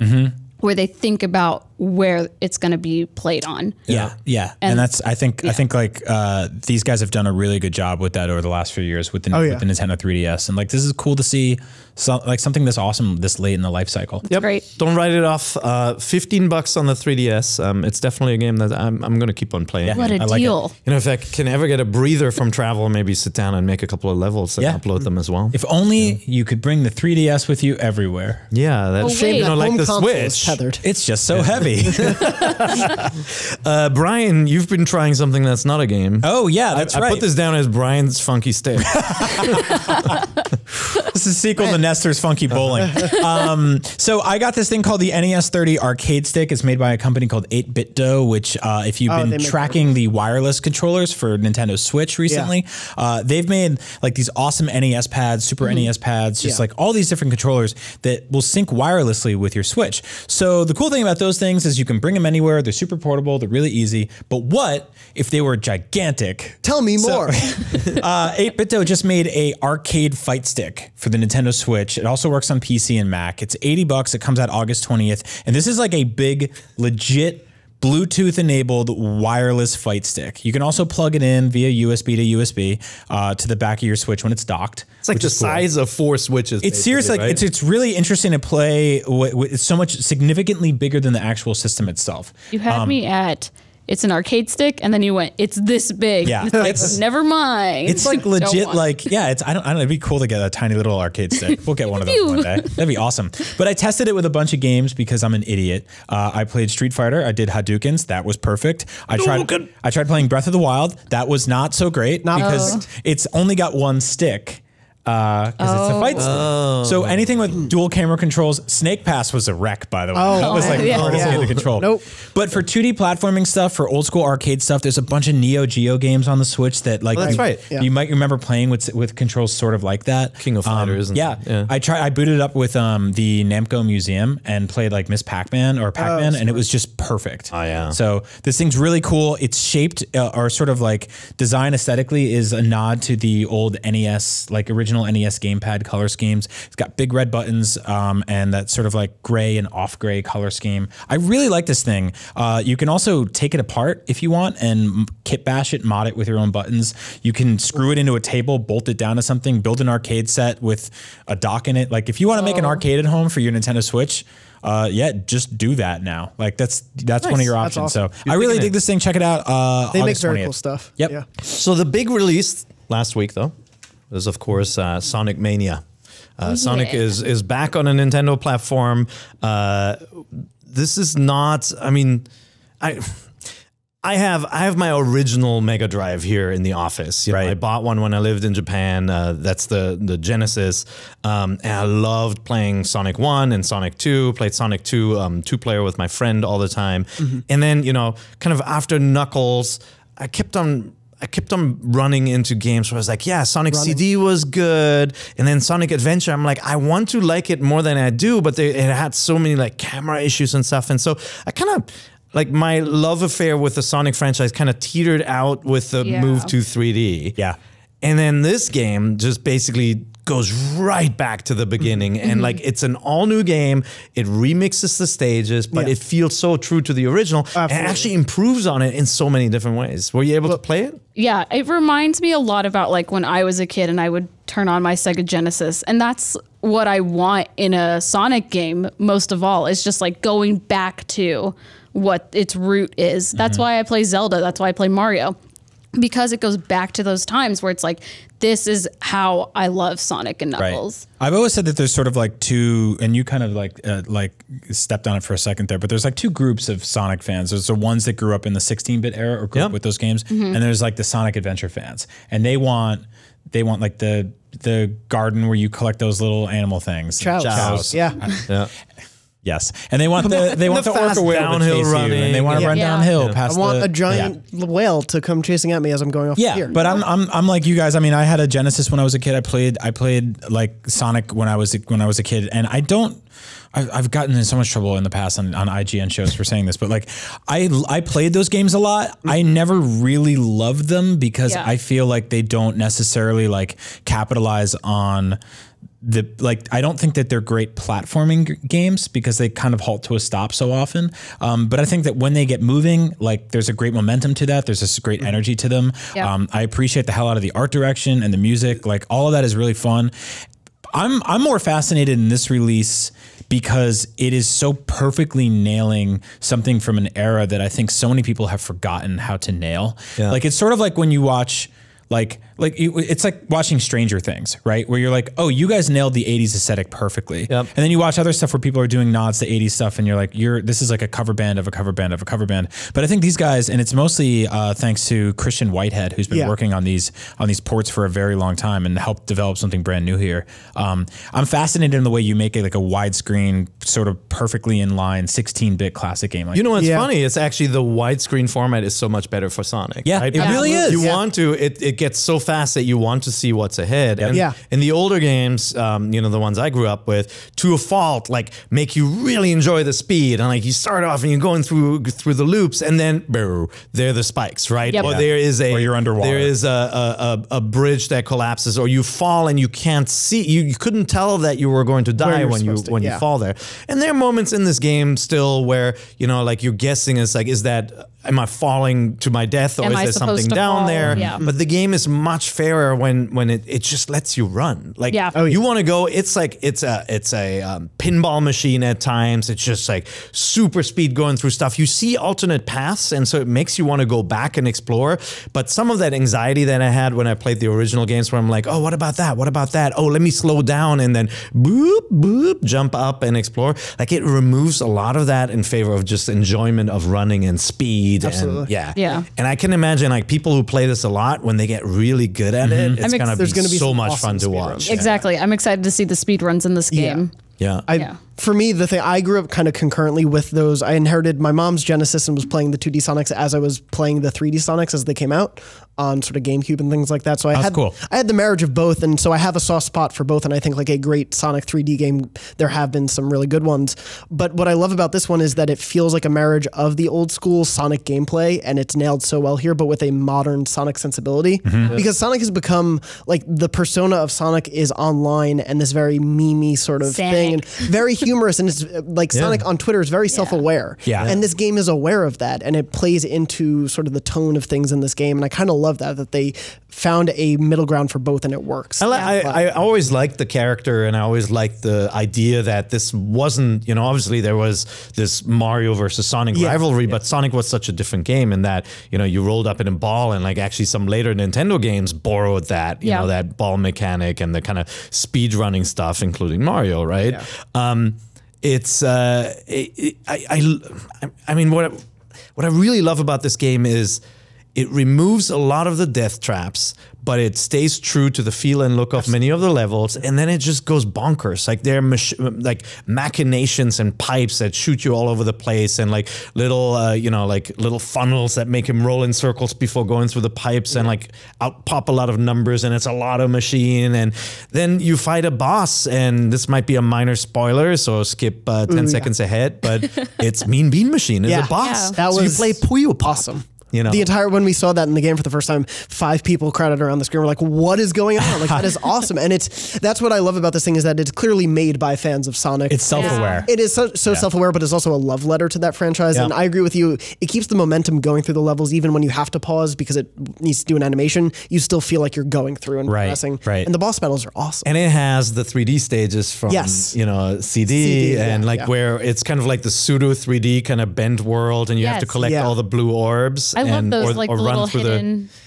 where they think about where it's going to be played on. Yeah. And that's, I think like these guys have done a really good job with that over the last few years with the Nintendo 3DS. And like, this is cool to see something this awesome this late in the life cycle. Yep. Great. Don't write it off. $15 on the 3DS. It's definitely a game that I'm going to keep on playing. Yeah. What a deal. If I can ever get a breather from travel, maybe sit down and make a couple of levels and upload them as well. If only you could bring the 3DS with you everywhere. Yeah, that's shame. Like the Switch. Tethered. It's just so heavy. Brian, you've been trying something that's not a game. Oh yeah, that's right. I put this down as Brian's Funky Stick. This is a sequel to Nestor's Funky Bowling. So I got this thing called the NES 30 arcade stick. It's made by a company called 8BitDo, which if you've been tracking the wireless controllers for Nintendo Switch recently, they've made like these awesome NES pads, Super NES pads, just like all these different controllers that will sync wirelessly with your Switch. So the cool thing about those things is you can bring them anywhere. They're super portable. They're really easy. But what if they were gigantic? Tell me more. 8BitDo just made a arcade fight stick for the Nintendo Switch. It also works on PC and Mac. It's $80. It comes out August 20th. And this is like a big, legit Bluetooth-enabled wireless fight stick. You can also plug it in via USB to USB to the back of your Switch when it's docked. It's like the size of 4 Switches. It's seriously, right? It's really interesting to play. It's so much significantly bigger than the actual system itself. You had me at, it's an arcade stick, and then you went, it's this big. Yeah. It's like, never mind. It's like legit, like, I don't know, it'd be cool to get a tiny little arcade stick. We'll get one of those one day. That'd be awesome. But I tested it with a bunch of games because I'm an idiot. I played Street Fighter. I did Hadoukens. That was perfect. I tried playing Breath of the Wild. That was not so great because it's only got one stick. Because it's a fight stick. So anything with dual camera controls, Snake Pass was a wreck, by the way. That was like the hardest game to control. Nope. But for 2D platforming stuff, for old school arcade stuff, there's a bunch of Neo Geo games on the Switch that like you might remember playing with controls sort of like that. King of Fighters. I booted it up with the Namco Museum and played like Miss Pac-Man or Pac-Man, and it was just perfect. Oh yeah. So this thing's really cool. It's shaped or sort of like design aesthetically is a nod to the old NES like original original NES gamepad color schemes. It's got big red buttons and that sort of like gray and off gray color scheme. I really like this thing. You can also take it apart if you want and kit bash it, mod it with your own buttons. You can screw it into a table, bolt it down to something, build an arcade set with a dock in it. Like if you want to make an arcade at home for your Nintendo Switch, yeah, just do that now. Like that's nice. One of your options. Awesome. So I really dig this thing. Check it out. They August make very 20th. cool stuff. Yep. Yeah. So the big release last week, though, was of course Sonic Mania. Sonic is back on a Nintendo platform. This is not. I mean, I have my original Mega Drive here in the office. You know, I bought one when I lived in Japan. That's the Genesis. And I loved playing Sonic 1 and Sonic 2. Played Sonic 2 2-player with my friend all the time. And then, you know, kind of after Knuckles, I kept on running into games where I was like, yeah, Sonic CD was good. And then Sonic Adventure, I'm like, I want to like it more than I do, but it had so many like camera issues and stuff. And so I kind of, like my love affair with the Sonic franchise kind of teetered out with the move to 3D. Yeah. And then this game just basically goes right back to the beginning. And like, it's an all new game. It remixes the stages, but it feels so true to the original. Absolutely. And actually improves on it in so many different ways. Were you able to play it? Yeah, it reminds me a lot about like when I was a kid and I would turn on my Sega Genesis. And that's what I want in a Sonic game most of all, is just like going back to what its root is. That's why I play Zelda. That's why I play Mario, because it goes back to those times where it's like, this is how I love Sonic and Knuckles. Right. I've always said that there's sort of like two, and you kind of like stepped on it for a second there, but there's like two groups of Sonic fans. There's the ones that grew up in the 16-bit era or grew up with those games, and there's like the Sonic Adventure fans, and they want like the garden where you collect those little animal things. Chows. Yeah. Yes, and they want the fast orca whale downhill running, and they want to run downhill past. I want a giant whale to come chasing at me as I'm going off the pier. But I'm like you guys. I mean, I had a Genesis when I was a kid. I played like Sonic when I was a kid, and I've gotten in so much trouble in the past on IGN shows for saying this, but like I played those games a lot. I never really loved them because I feel like they don't necessarily like capitalize on I don't think that they're great platforming games because they kind of halt to a stop so often. But I think that when they get moving, like there's a great momentum to that. There's this great energy to them. I appreciate the hell out of the art direction and the music. Like all of that is really fun. I'm more fascinated in this release because it is so perfectly nailing something from an era that I think so many people have forgotten how to nail. Yeah. Like it's sort of like when you watch it's like watching Stranger Things, right? Where you're like, oh, you guys nailed the 80s aesthetic perfectly. Yep. And then you watch other stuff where people are doing nods to 80s stuff and you're like, this is like a cover band of a cover band of a cover band. But I think these guys, and it's mostly thanks to Christian Whitehead, who's been working on these ports for a very long time and helped develop something brand new here. I'm fascinated in the way you make it like a widescreen, sort of perfectly in line 16-bit classic game. Like you know what's funny? It's actually the widescreen format is so much better for Sonic. Yeah, right? It really is. You want to, it gets so fast that you want to see what's ahead. And in the older games, you know, the ones I grew up with, to a fault, like make you really enjoy the speed. And like you start off and you're going through the loops and then there are the spikes, right? Yep. Or there is or you're underwater. There is a bridge that collapses, or you fall and you can't see. You couldn't tell that you were going to die when you fall there. And there are moments in this game still where, you know, like you're guessing, it's like, am I falling to my death, or is there something down there? Yeah. But the game is much fairer when it just lets you run. Like you want to go. It's like it's a pinball machine at times. It's just like super speed going through stuff. You see alternate paths, and so it makes you want to go back and explore. But some of that anxiety that I had when I played the original games, where I'm like, oh, what about that? What about that? Oh, let me slow down and then boop boop jump up and explore. Like it removes a lot of that in favor of just enjoyment of running and speed. Absolutely. And and I can imagine like people who play this a lot, when they get really good at it, it's gonna be so much fun to watch. Exactly. I'm excited to see the speed runs in this game. I For me, the thing, I grew up kind of concurrently with those. I inherited my mom's Genesis and was playing the 2D Sonics as I was playing the 3D Sonics as they came out on sort of GameCube and things like that. So I had the marriage of both, and so I have a soft spot for both. And I think like a great Sonic 3D game, there have been some really good ones. But what I love about this one is that it feels like a marriage of the old school Sonic gameplay, and it's nailed so well here, but with a modern Sonic sensibility. Because Sonic has become like the persona of Sonic is online and this very memey sort of thing, and very humorous, and it's like Sonic on Twitter is very self-aware. And this game is aware of that, and it plays into sort of the tone of things in this game, and I kind of love that they found a middle ground for both, and it works. I always liked the character, and I always liked the idea that this wasn't, you know, obviously there was this Mario versus Sonic rivalry, but Sonic was such a different game in that, you know, you rolled up in a ball, and like actually some later Nintendo games borrowed that, you know, that ball mechanic and the kind of speed running stuff, including Mario, right? It's I mean, what I really love about this game is it removes a lot of the death traps, but it stays true to the feel and look of many of the levels, and then it just goes bonkers. Like there are like machinations and pipes that shoot you all over the place, and like little, you know, like little funnels that make him roll in circles before going through the pipes, and like out pop a lot of numbers, and it's a lot of machine. And then you fight a boss, and this might be a minor spoiler, so skip 10 seconds ahead, but it's Mean Bean Machine is a boss. That so was you play Puyo awesome. You know, the entire, when we saw that in the game for the first time, 5 people crowded around the screen. We're like, what is going on? Like, that is awesome. And that's what I love about this thing, is that it's clearly made by fans of Sonic. It's self-aware. It is so self-aware, but it's also a love letter to that franchise. And I agree with you. It keeps the momentum going through the levels, even when you have to pause because it needs to do an animation. You still feel like you're going through and progressing. And the boss battles are awesome. And it has the 3D stages from, you know, CD and where it's kind of like the pseudo 3D kind of bent world, and you have to collect all the blue orbs. I love those, like the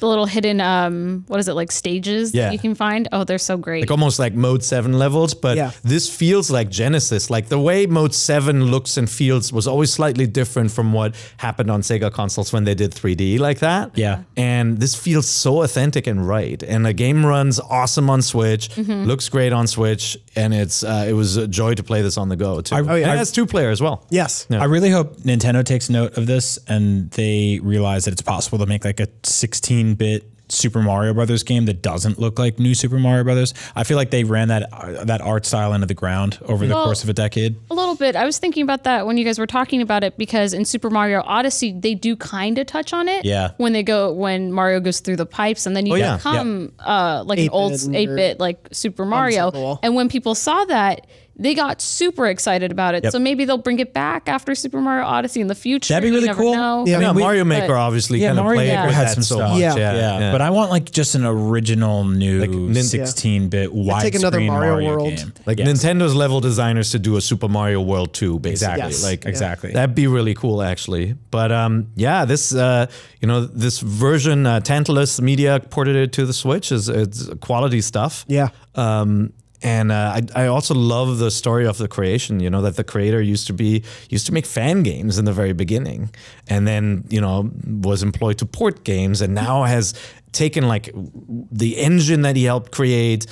little hidden, what is it, like stages that you can find? Oh, they're so great. Like almost like Mode 7 levels, but this feels like Genesis. Like the way Mode 7 looks and feels was always slightly different from what happened on Sega consoles when they did 3D like that. And this feels so authentic and right. And the game runs awesome on Switch, looks great on Switch, and it was a joy to play this on the go too. And it has 2-player as well. I really hope Nintendo takes note of this and they realize that it's possible to make like a 16-bit Super Mario Brothers game that doesn't look like new Super Mario Brothers. I feel like they ran that art style into the ground over the course of a decade. A little bit. I was thinking about that when you guys were talking about it, because in Super Mario Odyssey they do kind of touch on it. When Mario goes through the pipes, and then you become like an old 8-bit like Super Mario. And when people saw that, they got super excited about it. So maybe they'll bring it back after Super Mario Odyssey in the future. That'd be really cool. Know. I mean, Mario Maker obviously kind of played with that so much. But I want like just an original new like 16-bit widescreen take another Mario World game. Like Nintendo's level designers to do a Super Mario World 2, basically. Exactly. That'd be really cool, actually. But this you know, this version, Tantalus Media ported it to the Switch. It's quality stuff. And I also love the story of the creation, you know, that the creator used to make fan games in the very beginning, and then, you know, was employed to port games, and now has taken like the engine that he helped create,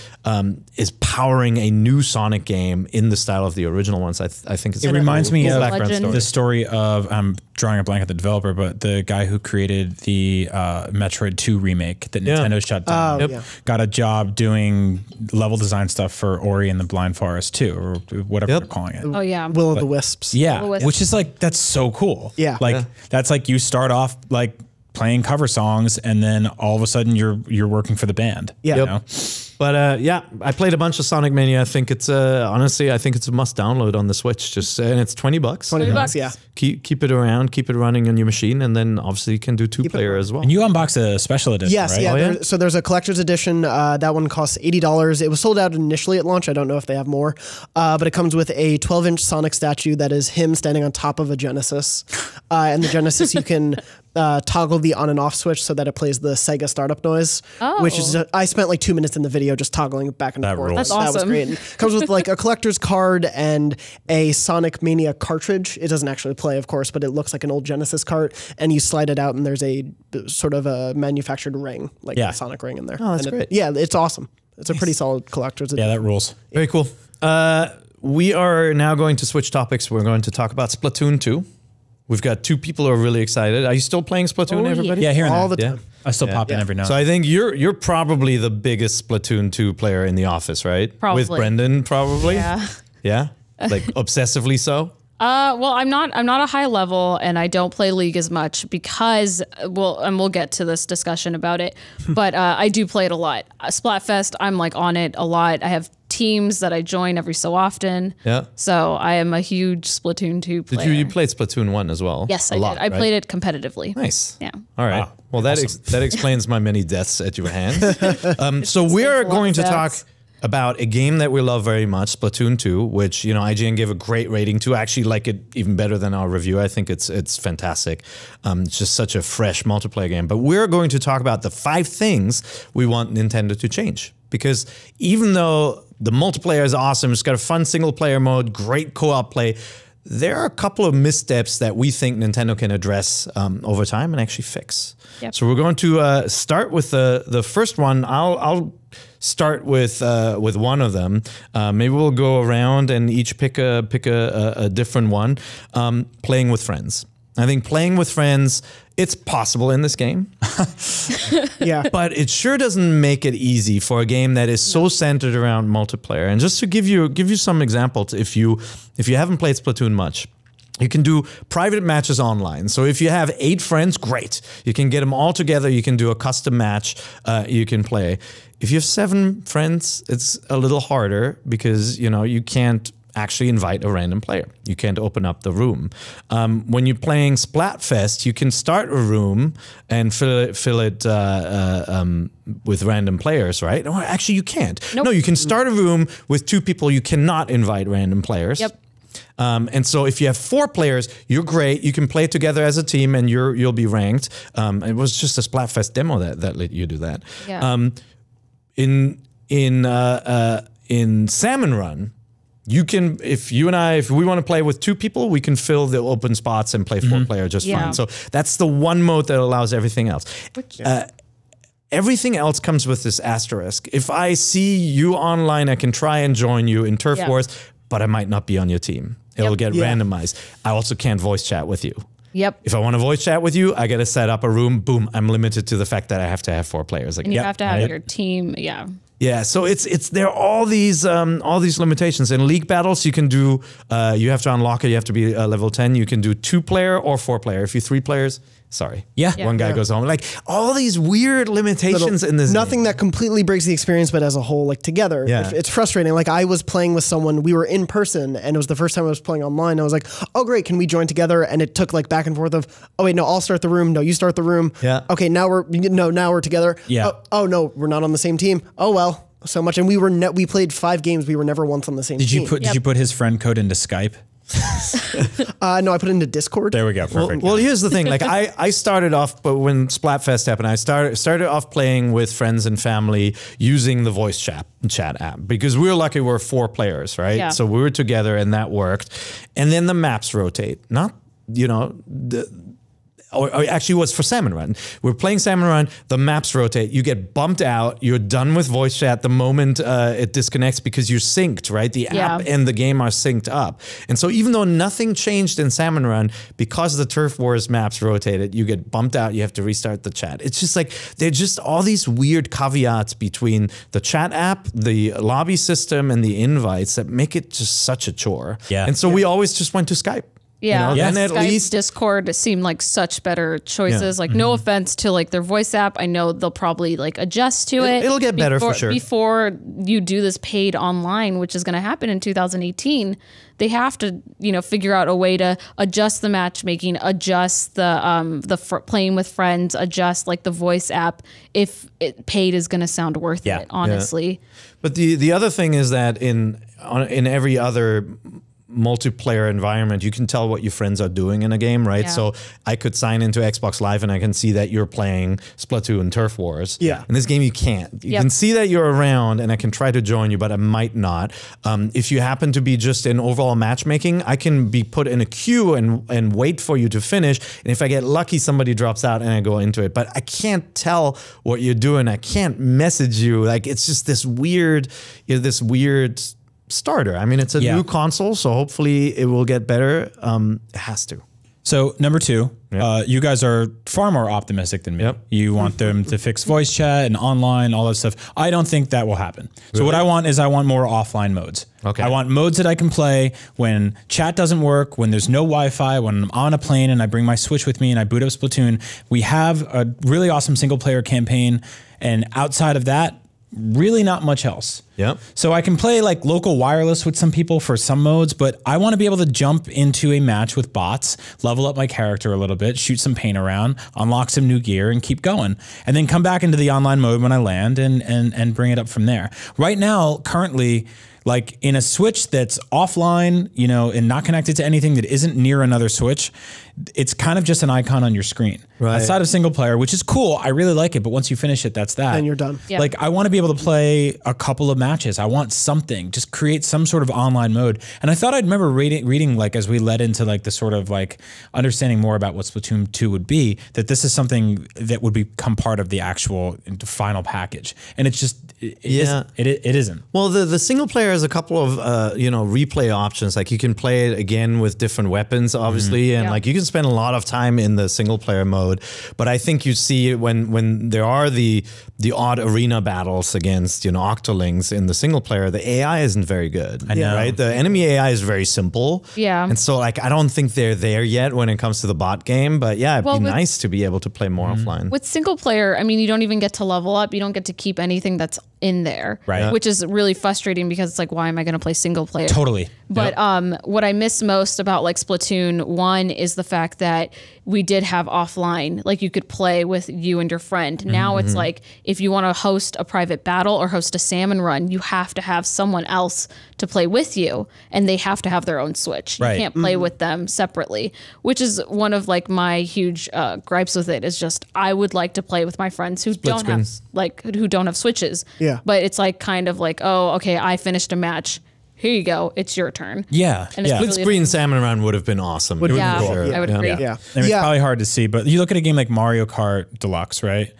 is powering a new Sonic game in the style of the original ones. I think it's it reminds me of story. The story of, I'm drawing a blank at the developer, but the guy who created the Metroid 2 remake that Nintendo shut down got a job doing level design stuff for Ori and the Blind Forest 2, or whatever they're calling it. Will of the Wisps. Which is like, that's so cool. That's like, you start off like playing cover songs, and then all of a sudden you're working for the band. You know? But I played a bunch of Sonic Mania. I think it's honestly, I think it's a must download on the Switch. And it's $20. $20, Keep it around, keep it running on your machine, and then obviously you can do 2-player as well. And you unboxed a special edition, right? So there's a collector's edition. That one costs $80. It was sold out initially at launch. I don't know if they have more, but it comes with a 12-inch Sonic statue that is him standing on top of a Genesis, and the Genesis you can toggle the on and off switch so that it plays the Sega startup noise, which is I spent like 2 minutes in the video just toggling it back and forth. That's awesome. That was great. It comes with like a collector's card and a Sonic Mania cartridge. It doesn't actually play, of course, but it looks like an old Genesis cart, and you slide it out and there's a sort of a manufactured ring, like a Sonic ring in there. Oh, that's great. It's awesome. It's a pretty solid collector's edition. Yeah, that rules. Very cool. we are now going to switch topics. We're going to talk about Splatoon 2. We've got 2 people who are really excited. Are you still playing Splatoon, everybody? Yeah, here and All there. the time. I still pop in every now and So then. I think you're probably the biggest Splatoon 2 player in the office, right? Probably. With Brendan, probably. Yeah. Yeah? Like obsessively so? Well, I'm not a high level, and I don't play League as much because, and we'll get to this discussion about it, but I do play it a lot. Splatfest, I'm like on it a lot. I have teams that I join every so often. Yeah. So I am a huge Splatoon 2 player. You played Splatoon 1 as well? Yes, A I lot, did. I right? played it competitively. Nice. Yeah. All right. Wow. Well, that that explains my many deaths at your hands. So we are a lot going of to talk deaths. about a game that we love very much, Splatoon 2, which, you know, IGN gave a great rating to. I actually like it even better than our review. I think it's fantastic. It's just such a fresh multiplayer game. But we're going to talk about the 5 things we want Nintendo to change. Because even though the multiplayer is awesome, it's got a fun single player mode, great co-op play, there are a couple of missteps that we think Nintendo can address over time and actually fix. Yep. So we're going to start with the first one. I'll start with one of them. Maybe we'll go around and each pick a different one. Playing with friends. I think playing with friends, it's possible in this game. Yeah. But it sure doesn't make it easy for a game that is so centered around multiplayer. And just to give you some examples, if you haven't played Splatoon much, you can do private matches online. So if you have 8 friends, great. You can get them all together. You can do a custom match. You can play. If you have 7 friends, it's a little harder because, you know, you can't actually invite a random player. You can't open up the room. When you're playing Splatfest, you can start a room and fill it with random players, right? Or actually, you can't. Nope. No, you can start a room with 2 people. You cannot invite random players. Yep. And so if you have 4 players, you're great. You can play together as a team, and you'll be ranked. It was just a Splatfest demo that let you do that. Yeah. In Salmon Run, you can, if we want to play with 2 people, we can fill the open spots and play 4 player just Yeah. fine. So that's the one mode that allows everything else. Everything else comes with this asterisk. If I see you online, I can try and join you in Turf Yeah. Wars, but I might not be on your team. It'll get Yeah. randomized. I also can't voice chat with you. Yep. If I want to voice chat with you, I got to set up a room. Boom, I'm limited to the fact that I have to have 4 players. Like, And you Yep. have to have Right. your team. Yeah. yeah, so there are all these limitations. In league battles, you can do you have to unlock it. You have to be level 10. You can do 2 player or 4 player. If you're 3 players, sorry, Yeah. one guy goes home. Like all these weird limitations in this. Nothing game. that completely breaks the experience, but as a whole, like together, Yeah. it's frustrating. Like I was playing with someone, we were in person, and it was the first time I was playing online. I was like, "Oh, great, can we join together?" And it took like back and forth of, "Oh wait, no, I'll start the room. No, you start the room. Yeah. Okay, now we're together. Yeah. Oh no, we're not on the same team. Oh well, so much." And we played 5 games. We were never once on the same Did team. you put his friend code into Skype? No, I put it into Discord. There we go. Perfect. Well, here's the thing. Like I started off, but when Splatfest happened, I started off playing with friends and family using the voice chat app because we were lucky. We're 4 players, right? Yeah. So we were together, and that worked. And then the maps rotate. Not or actually it was for Salmon Run. We're playing Salmon Run, the maps rotate, you get bumped out, you're done with voice chat the moment it disconnects because you're synced, right? The app and the game are synced up. And so even though nothing changed in Salmon Run, because the Turf Wars maps rotated, you get bumped out, you have to restart the chat. It's just like, they're just all these weird caveats between the chat app, the lobby system, and the invites that make it just such a chore. Yeah. And so we always just went to Skype. Yeah, And at Skype, least Discord seemed like such better choices. Like, no offense to like their voice app, I know they'll probably like adjust to it. It'll get better for sure. Before you do this paid online, which is going to happen in 2018, they have to figure out a way to adjust the matchmaking, adjust the playing with friends, adjust like the voice app if paid is going to sound worth it. Honestly, But the other thing is that in every other multiplayer environment, you can tell what your friends are doing in a game, right? Yeah. So I could sign into Xbox Live and I can see that you're playing Splatoon Turf Wars. Yeah. In this game, you can't. You can see that you're around and I can try to join you, but I might not. If you happen to be just in overall matchmaking, I can be put in a queue and wait for you to finish. And if I get lucky, somebody drops out and I go into it. But I can't tell what you're doing. I can't message you. Like, it's just this weird starter. I mean, it's a new console, so hopefully it will get better. It has to. So number 2, you guys are far more optimistic than me. Yep. You want them to fix voice chat and online, all that stuff. I don't think that will happen. So what I want is more offline modes. Okay. I want modes that I can play when chat doesn't work, when there's no Wi-Fi, when I'm on a plane and I bring my Switch with me and I boot up Splatoon. We have a really awesome single player campaign, and outside of that, really not much else. Yep. So I can play like local wireless with some people for some modes, but I want to be able to jump into a match with bots, level up my character a little bit, shoot some paint around, unlock some new gear, and keep going. And then come back into the online mode when I land and bring it up from there. Right now, currently, like in a Switch that's offline, you know, and not connected to anything that isn't near another Switch, it's kind of just an icon on your screen. Right. Outside of single player, which is cool. I really like it, but once you finish it, that's that. Then you're done. Yeah. Like I want to be able to play a couple of matches. I want something, just create some sort of online mode. And I thought I'd remember reading like as we led into like the sort of like understanding more about what Splatoon 2 would be, that this is something that would become part of the actual final package. And it's just, it isn't. Well, the single player has a couple of replay options. Like you can play it again with different weapons, obviously, and like you can spend a lot of time in the single player mode. But I think you see when there are the odd arena battles against octolings in the single player, the AI isn't very good. I know. Right? The enemy AI is very simple. Yeah. And so like I don't think they're there yet when it comes to the bot game. But yeah, it'd be nice to be able to play more offline. With single player, I mean, you don't even get to level up. You don't get to keep anything that's in there, Right. which is really frustrating because it's like, why am I going to play single player? Totally. But what I miss most about like Splatoon 1 is the fact that we did have offline, like you could play with you and your friend. Now it's like if you want to host a private battle or host a salmon run, you have to have someone else to play with you, and they have to have their own Switch. Right. You can't play with them separately, which is one of like my huge gripes with it. Is just I would like to play with my friends who don't have Switches. Yeah. But it's like kind of like, oh, okay, I finished a match. Here you go. It's your turn. Yeah. And it's yeah. really Split screen Salmon Run would have been awesome. Would be Yeah, cool. I would agree. Yeah. I mean, it's probably hard to see, but you look at a game like Mario Kart Deluxe, right?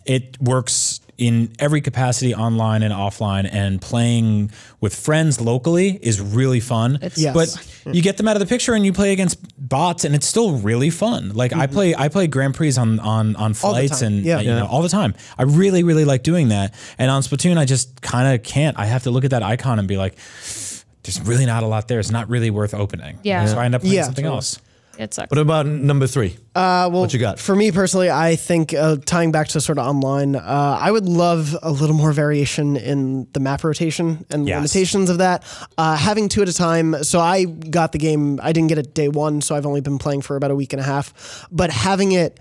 It works in every capacity, online and offline, and playing with friends locally is really fun. Yes. But you get them out of the picture and you play against bots, and it's still really fun. Like I play Grand Prix on flights and all the time. I really like doing that. And on Splatoon, I just kind of can't. I have to look at that icon and be like, there's really not a lot there. It's not really worth opening. Yeah. So I end up playing something else. It sucks. What about number 3? Well, what you got? For me personally, I think tying back to sort of online, I would love a little more variation in the map rotation and limitations of that. Having 2 at a time. So I got the game, I didn't get it day 1, so I've only been playing for about a week and a half. But having it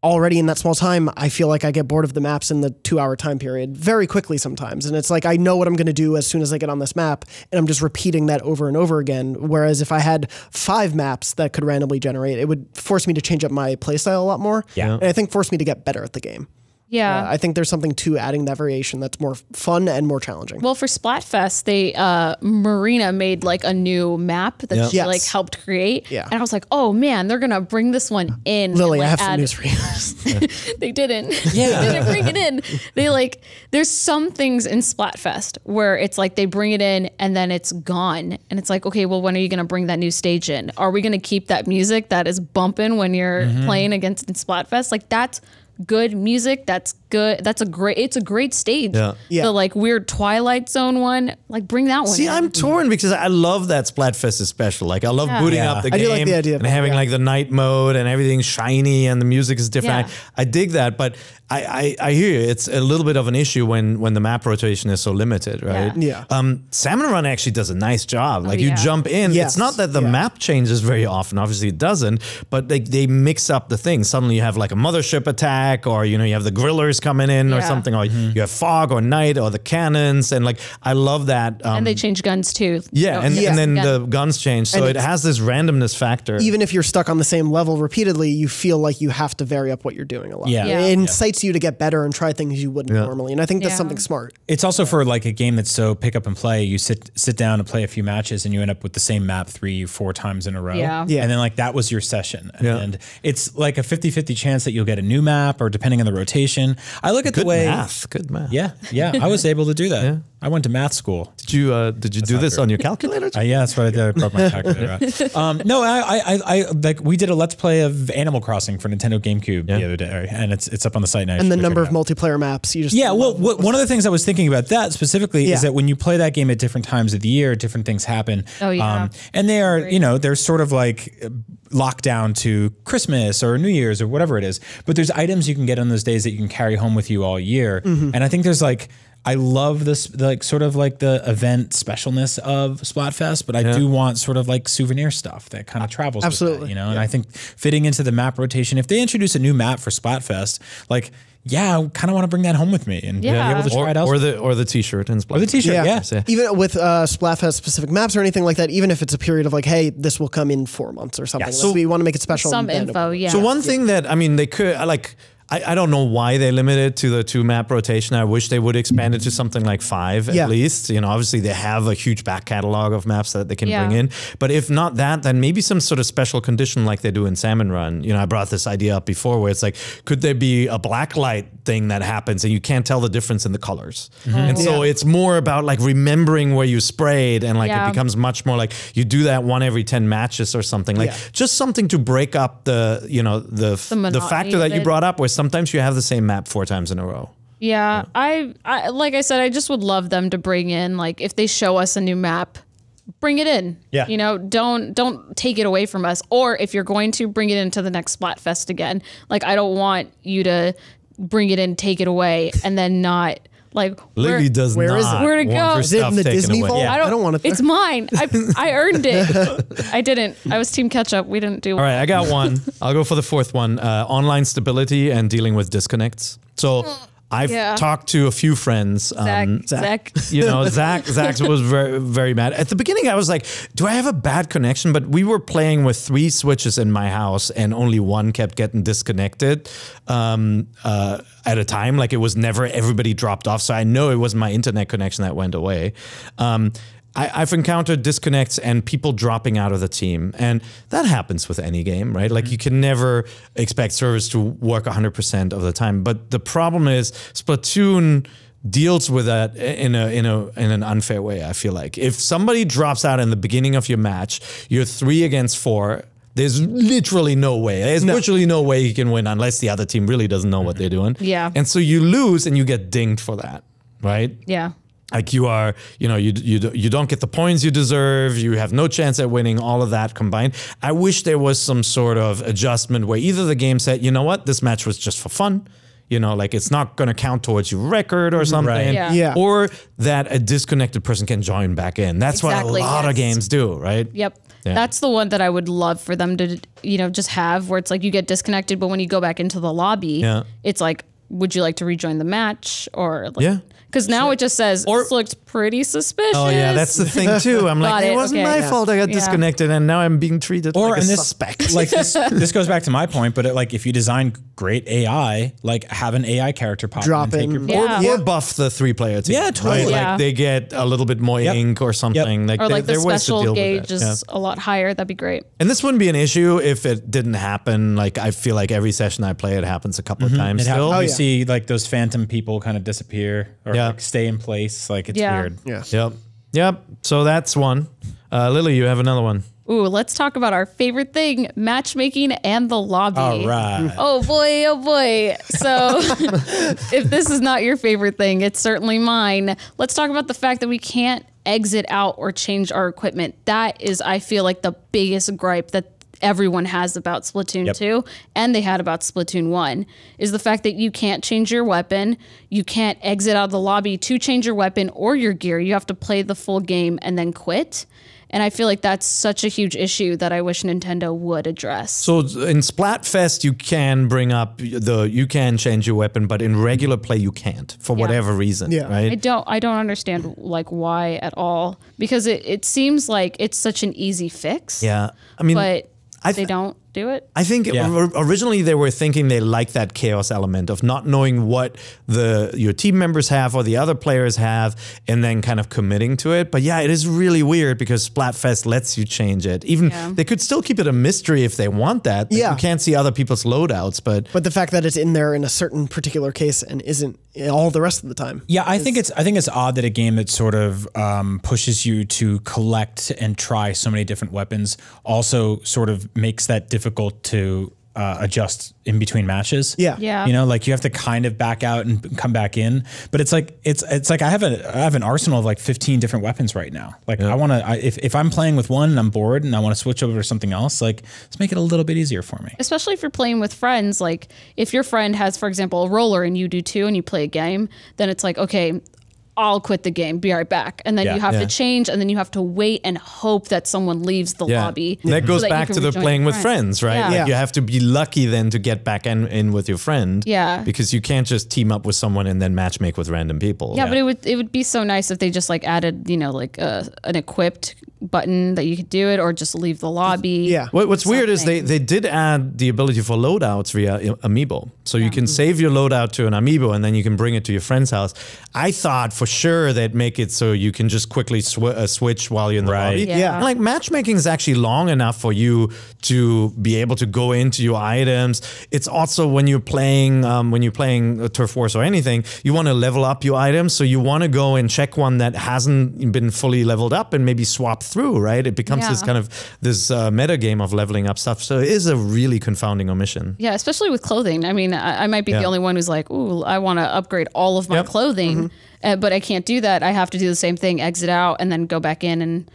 already in that small time, I feel like I get bored of the maps in the 2-hour time period very quickly sometimes. And it's like, I know what I'm going to do as soon as I get on this map, and I'm just repeating that over and over again. Whereas if I had 5 maps that could randomly generate, it would force me to change up my playstyle a lot more. Yeah. And I think force me to get better at the game. Yeah. I think there's something to adding that variation that's more fun and more challenging. Well, for Splatfest, they Marina made like a new map that she like helped create. Yeah. And I was like, oh man, they're gonna bring this one in. Lily, and, like, I have some news for you. They didn't. Yeah. They didn't bring it in. They like, there's some things in Splatfest where it's like they bring it in and then it's gone. And it's like, okay, well, when are you gonna bring that new stage in? Are we gonna keep that music that is bumping when you're playing against in Splatfest? Like that's good music. That's good. It's a great stage. Yeah. The like weird Twilight Zone one, like bring that one. See, in. I'm torn because I love that Splatfest is special. Like I love booting up the I game do like the idea of and that, having like the night mode and everything's shiny and the music is different. Yeah. I dig that, but I hear you. It's a little bit of an issue when the map rotation is so limited, right? Yeah. Salmon Run actually does a nice job. Like you yeah. jump in. Yes. It's not that the map changes very often. Obviously it doesn't, but they mix up the things. Suddenly you have like a mothership attack, or you have the grillers coming in or something, or you have fog or night or the cannons, and like I love that. And they change guns too. Yeah, and then the guns change, so it has this randomness factor. Even if you're stuck on the same level repeatedly, you feel like you have to vary up what you're doing a lot. Yeah. Yeah. It incites you to get better and try things you wouldn't normally. And I think that's something smart. It's also for like a game that's so pick up and play. You sit down and play a few matches and you end up with the same map 3-4 times in a row. Yeah. Yeah. And then like that was your session. And it's like a 50-50 chance that you'll get a new map, or depending on the rotation. I look at Good the way math. Good math. Yeah. I was able to do that. I went to math school. Did you do this on your calculator? Yeah, that's what I did. I brought my calculator out. No, I like we did a Let's Play of Animal Crossing for Nintendo GameCube the other day, and it's up on the site now. And the number of multiplayer maps. You just one of the things I was thinking about that specifically is that when you play that game at different times of the year, different things happen. Oh yeah, and they are they're sort of like locked down to Christmas or New Year's or whatever it is. But there's items you can get on those days that you can carry home with you all year, and I think there's like. I love this, like sort of like the event specialness of Splatfest, but I do want sort of like souvenir stuff that kind of travels with that, and I think fitting into the map rotation, if they introduce a new map for Splatfest, like, I kind of want to bring that home with me and be able to try it out. Or the t-shirt and Splatfest. Or the t-shirt, yeah. Even with Splatfest specific maps or anything like that, even if it's a period of like, hey, this will come in 4 months or something. So we want to make it special. Some info, So one thing that, I mean, they could, like, I don't know why they limit it to the 2-map rotation. I wish they would expand it to something like 5 at least. Obviously they have a huge back catalog of maps that they can bring in. But if not that, then maybe some sort of special condition like they do in Salmon Run. I brought this idea up before where it's like, could there be a black light thing that happens and you can't tell the difference in the colors? And so it's more about like remembering where you sprayed, and like it becomes much more like you do that 1 every 10 matches or something. Like just something to break up the, the factor that you brought up where sometimes you have the same map 4 times in a row. Yeah, I like I said, I just would love them to bring in, like, if they show us a new map, bring it in. Yeah. Don't take it away from us. Or if you're going to bring it into the next Splatfest again, like, I don't want you to bring it in, take it away, and then not. Like, Lily does not. Where to go? Is it in the Disney vault? I don't want it. It's mine. I earned it. I didn't. I was team catch up. We didn't do. All right, I got one. I'll go for the 4th one. Online stability and dealing with disconnects. So I've talked to a few friends. Zach. Zach was very, very mad. At the beginning, I was like, do I have a bad connection? But we were playing with 3 switches in my house and only one kept getting disconnected at a time. Like, it was never everybody dropped off. So I know it was my internet connection that went away. I've encountered disconnects and people dropping out of the team. And that happens with any game, right? Like, you can never expect servers to work 100% of the time. But the problem is Splatoon deals with that in an unfair way, I feel like. If somebody drops out in the beginning of your match, you're 3 against 4. There's literally no way. There's virtually no way you can win unless the other team really doesn't know what they're doing. Yeah. And so you lose and you get dinged for that, right? Yeah. Like, you are, you don't get the points you deserve. You have no chance at winning, all of that combined. I wish there was some sort of adjustment where either the game said, you know what, this match was just for fun. Like, it's not going to count towards your record or something. Right. Yeah. Or that a disconnected person can join back in. That's what a lot of games do, right? Yep. Yeah. That's the one that I would love for them to, just have, where it's like you get disconnected, but when you go back into the lobby, it's like, would you like to rejoin the match? Or like, because now it just says, this looked pretty suspicious. Oh yeah, that's the thing too. I'm like, it wasn't my fault. I got disconnected, and now I'm being treated like a suspect. Like this goes back to my point, but like, if you design great AI, like, have an AI character pop drop in, in, or buff the 3-player team. Yeah, totally. Right? Like, they get a little bit more ink or something. Or like the special gauge is a lot higher. That'd be great. And this wouldn't be an issue if it didn't happen. Like, I feel like every session I play, it happens a couple of times. Still, you see like those phantom people kind of disappear or like stay in place. Like, it's weird. Yeah. Yep. So that's one. Lily, you have another one. Ooh, let's talk about our favorite thing, matchmaking and the lobby. All right. Oh boy. So if this is not your favorite thing, it's certainly mine. Let's talk about the fact that we can't exit out or change our equipment. That is, I feel like, the biggest gripe that everyone has about Splatoon 2 and they had about Splatoon 1 is the fact that you can't change your weapon. You can't exit out of the lobby to change your weapon or your gear. You have to play the full game and then quit. And I feel like that's such a huge issue that I wish Nintendo would address. So in Splatfest, you can bring up you can change your weapon, but in regular play, you can't for whatever reason, right? I don't understand like why at all, because it seems like it's such an easy fix. Yeah. I mean, but they don't do it. I think originally they were thinking they liked that chaos element of not knowing what your team members have or the other players have, and then kind of committing to it. But yeah, it is really weird because Splatfest lets you change it. Even they could still keep it a mystery if they want that. Like, you can't see other people's loadouts, but the fact that it's in there in a certain particular case and isn't all the rest of the time. Yeah, I think it's odd that a game that sort of pushes you to collect and try so many different weapons also sort of makes that difficult to adjust in between matches. Yeah. You know, like you have to kind of back out and come back in. But it's like I have an arsenal of like 15 different weapons right now. Like I want to if I'm playing with one and I'm bored and I want to switch over to something else, like let's make it a little bit easier for me. Especially if you're playing with friends, like if your friend has, for example, a roller and you do too, and you play a game, then it's like, okay, I'll quit the game, be right back. And then you have to change, and then you have to wait and hope that someone leaves the lobby. That goes back to the playing with friends, right? Yeah. Like you have to be lucky then to get back in with your friend. Yeah. Because you can't just team up with someone and then matchmake with random people. Yeah, but it would be so nice if they just like added, you know, like an equipped button that you could do it, or just leave the lobby. Yeah. What's weird is they did add the ability for loadouts via Amiibo. So you can save your loadout to an Amiibo and then you can bring it to your friend's house. I thought for sure they'd make it so you can just quickly switch while you're in the lobby. Yeah. And like matchmaking is actually long enough for you to be able to go into your items. It's also when you're playing Turf Wars or anything, you want to level up your items. So you want to go and check one that hasn't been fully leveled up and maybe swap through, right? It becomes this kind of meta game of leveling up stuff. So it is a really confounding omission. Yeah, especially with clothing. I mean, I might be the only one who's like, ooh, I want to upgrade all of my clothing, but I can't do that. I have to do the same thing, exit out, and then go back in, and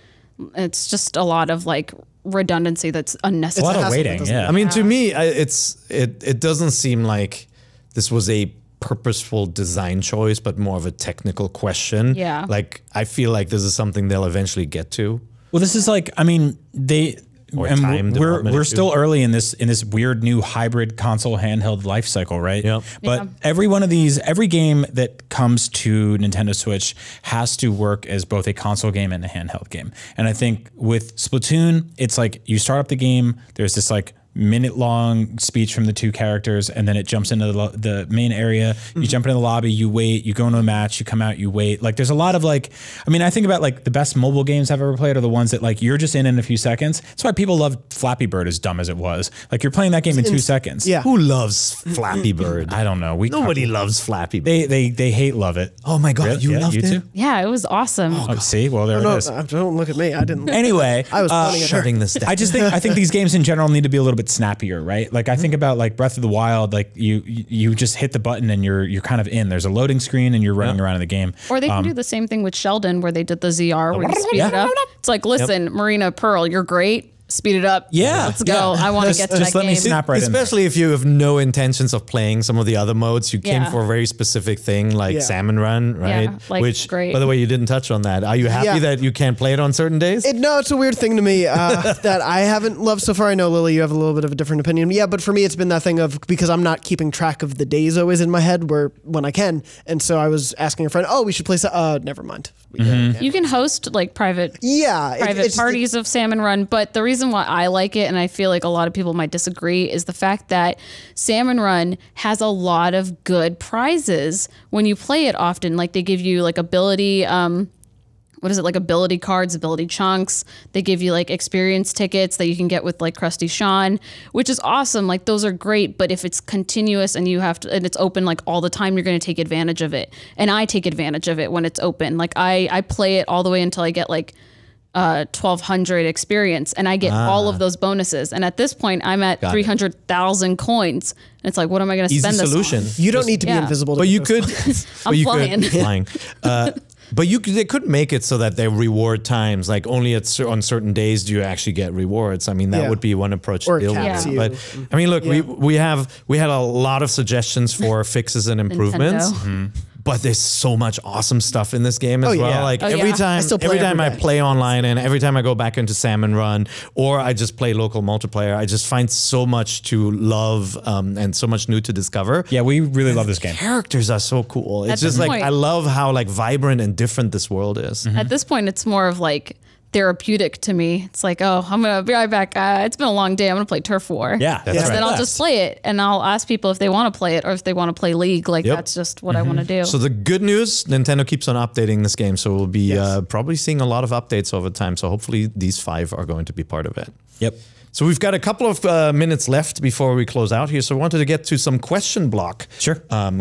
it's just a lot of like redundancy that's unnecessary. A lot of waiting. Yeah. I mean, to me, it doesn't seem like this was a purposeful design choice, but more of a technical question. Yeah. Like, I feel like this is something they'll eventually get to. Well, this is like, I mean, we're still early in this weird new hybrid console handheld life cycle, right? Yep. But every game that comes to Nintendo Switch has to work as both a console game and a handheld game. And I think with Splatoon, it's like you start up the game, there's this like minute-long speech from the two characters, and then it jumps into the main area. You jump into the lobby, you wait, you go into a match, you come out, you wait. Like, there's a lot of like, I mean, I think about like the best mobile games I've ever played are the ones that like you're just in a few seconds. That's why people love Flappy Bird, as dumb as it was. Like, you're playing that game in 2 seconds. Yeah. Who loves Flappy Bird? I don't know. Nobody loves Flappy Bird. They hate love it. Oh my God, Really? you Yeah, loved you it? too? Yeah, it was awesome. Oh, see, well there it is. Don't look at me. I didn't. Anyway, I was pointing at her. Shutting this down. I think these games in general need to be a little bit snappier, right? Like I think about like Breath of the Wild, like you just hit the button and you're kind of in. There's a loading screen and you're running around in the game. Or they can do the same thing with Sheldon, where they did the ZR, where you speed it up. It's like, listen, Marina Pearl, you're great. Speed it up. Yeah. Let's go. I want to get to that just let game. me snap right in there. Especially if you have no intentions of playing some of the other modes. You came for a very specific thing like Salmon Run, right? Yeah, like, Which, great. by the way, you didn't touch on that. Are you happy that you can't play it on certain days? No, it's a weird thing to me that I haven't loved so far. I know, Lily, you have a little bit of a different opinion. Yeah, but for me, it's been that thing of, because I'm not keeping track of the days always in my head when I can. And so I was asking a friend, oh, we should play, never mind. You can host like private parties of Salmon Run, but the reason why I like it, and I feel like a lot of people might disagree, is the fact that Salmon Run has a lot of good prizes when you play it often. Like, they give you like ability, like ability cards, ability chunks. They give you like experience tickets that you can get with like Krusty Sean, which is awesome. Like, those are great, but if it's continuous and and it's open like all the time, you're going to take advantage of it. And I take advantage of it when it's open. Like, I play it all the way until I get like 1,200 experience, and I get all of those bonuses. And at this point, I'm at 300,000 coins. And it's like, what am I going to spend solution. this on? You don't need to be invisible. But you could. I'm flying. Flying. But they could make it so that they reward times, like only on certain days do you actually get rewards. I mean, that would be one approach to deal with it. But I mean, look, we had a lot of suggestions for fixes and improvements. But there's so much awesome stuff in this game as well. Like every time I play online and every time I go back into Salmon Run or I just play local multiplayer, I just find so much to love and so much new to discover. Yeah, we really love this game. Characters are so cool. It's just like, I love how like vibrant and different this world is. At this point, it's more of like therapeutic to me. It's like, oh, I'm going to be right back. It's been a long day. I'm going to play Turf War. Yeah. That's right. Then I'll just play it, and I'll ask people if they want to play it or if they want to play League. Like, that's just what I want to do. So the good news, Nintendo keeps on updating this game. So we'll be probably seeing a lot of updates over time. So hopefully these 5 are going to be part of it. Yep. So we've got a couple of minutes left before we close out here. So I wanted to get to some question block. Sure.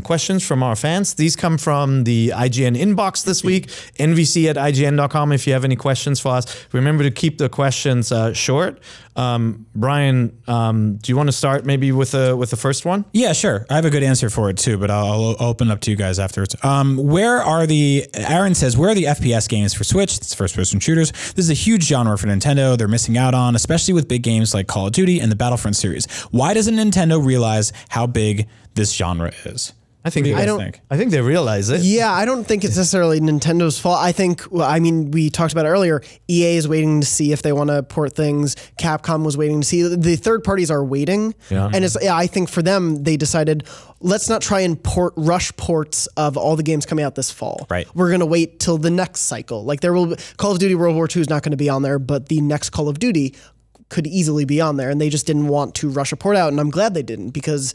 Questions from our fans. These come from the IGN inbox this week, nvc@ign.com if you have any questions for us. Remember to keep the questions short. Brian, do you want to start maybe with the first one? Yeah, sure. I have a good answer for it too, but I'll open up to you guys afterwards. Aaron says, where are the FPS games for Switch? It's first-person shooters. This is a huge genre for Nintendo. They're missing out on, especially with big games like Call of Duty and the Battlefront series. Why doesn't Nintendo realize how big this genre is? I think they realize it. Yeah, I don't think it's necessarily Nintendo's fault. I think, we talked about it earlier. EA is waiting to see if they want to port things. Capcom was waiting to see. The third parties are waiting. Yeah. And I think for them, they decided, let's not try and rush ports of all the games coming out this fall. Right. We're going to wait till the next cycle. Like Call of Duty World War II is not going to be on there, but the next Call of Duty could easily be on there, and they just didn't want to rush a port out, and I'm glad they didn't, because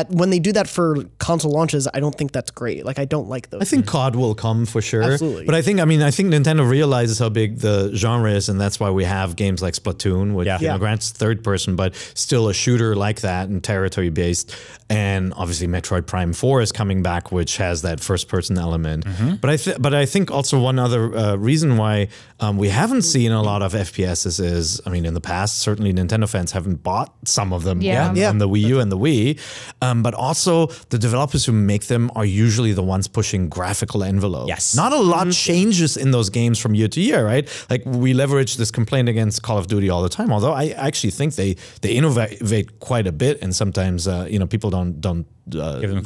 when they do that for console launches, I don't think that's great. Like, I don't like those. I think COD will come for sure. Absolutely. But I think Nintendo realizes how big the genre is, and that's why we have games like Splatoon, which grants third person, but still a shooter like that and territory based. And obviously Metroid Prime 4 is coming back, which has that first person element. But I think also one other reason why we haven't seen a lot of FPSs is, in the past, certainly Nintendo fans haven't bought some of them on the Wii U and the Wii, but also the developers who make them are usually the ones pushing graphical envelope. Yes. Not a lot changes in those games from year to year, right? Like, we leverage this complaint against Call of Duty all the time, although I actually think they innovate quite a bit, and sometimes people don't give them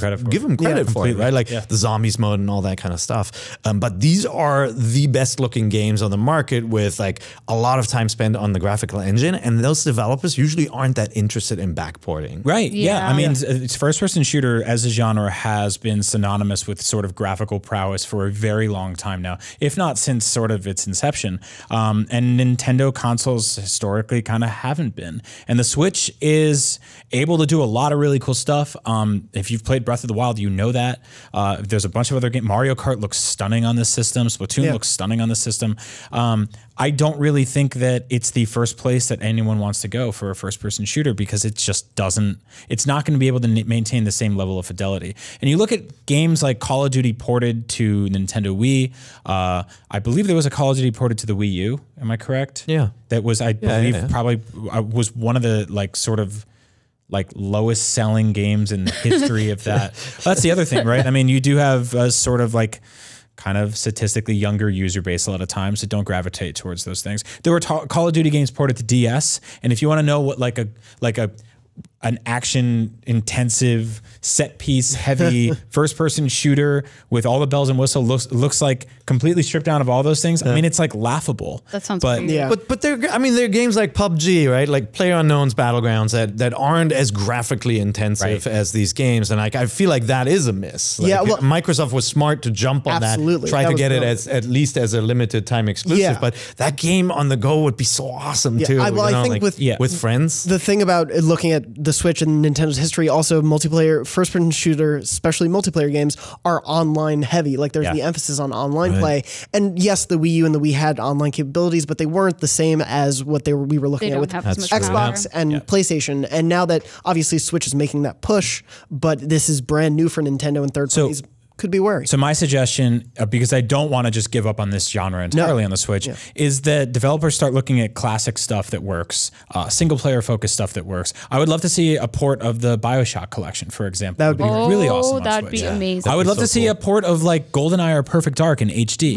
credit for it, right? Like the zombies mode and all that kind of stuff. But these are the best looking games on the market, with like a lot of time spent on the graphical engine, and those developers usually aren't that interested in backporting. Right. Yeah. It's first person shooter as a genre has been synonymous with sort of graphical prowess for a very long time now, if not since sort of its inception. And Nintendo consoles historically kind of haven't been. And the Switch is able to do a lot of really cool stuff. If you've played Breath of the Wild, you know that. There's a bunch of other games. Mario Kart looks stunning on this system. Splatoon looks stunning on this system. I don't really think that it's the first place that anyone wants to go for a first-person shooter, because it just doesn't. It's not going to be able to maintain the same level of fidelity. And you look at games like Call of Duty ported to Nintendo Wii. I believe there was a Call of Duty ported to the Wii U. Am I correct? Yeah. That was, I believe, probably was one of the lowest selling games in the history of that. That's the other thing, right? You do have a sort of kind of statistically younger user base a lot of times that don't gravitate towards those things. There were Call of Duty games ported to DS, and if you want to know what an action intensive set piece heavy first person shooter with all the bells and whistles looks like completely stripped down of all those things. It's like laughable. That sounds crazy. But there are games like PUBG, right? Like PlayerUnknown's Battlegrounds that aren't as graphically intensive as these games, and I feel like that is a miss. Microsoft was smart to jump on that, try to get it as at least as a limited time exclusive. But that game on the go would be so awesome too. I think with friends. The thing about looking at the Switch and Nintendo's history, also multiplayer, first-person shooter, especially multiplayer games, are online heavy. Like, there's the emphasis on online play. And yes, the Wii U and the Wii had online capabilities, but they weren't the same as what we were looking at with Xbox and PlayStation. And now that obviously Switch is making that push, but this is brand new for Nintendo and third parties. Could be wary. So my suggestion, because I don't want to just give up on this genre entirely on the Switch, is that developers start looking at classic stuff that works, single player focused stuff that works. I would love to see a port of the BioShock collection, for example. That would be really awesome. That'd be amazing. I would love to see a port of like GoldenEye or Perfect Dark in HD.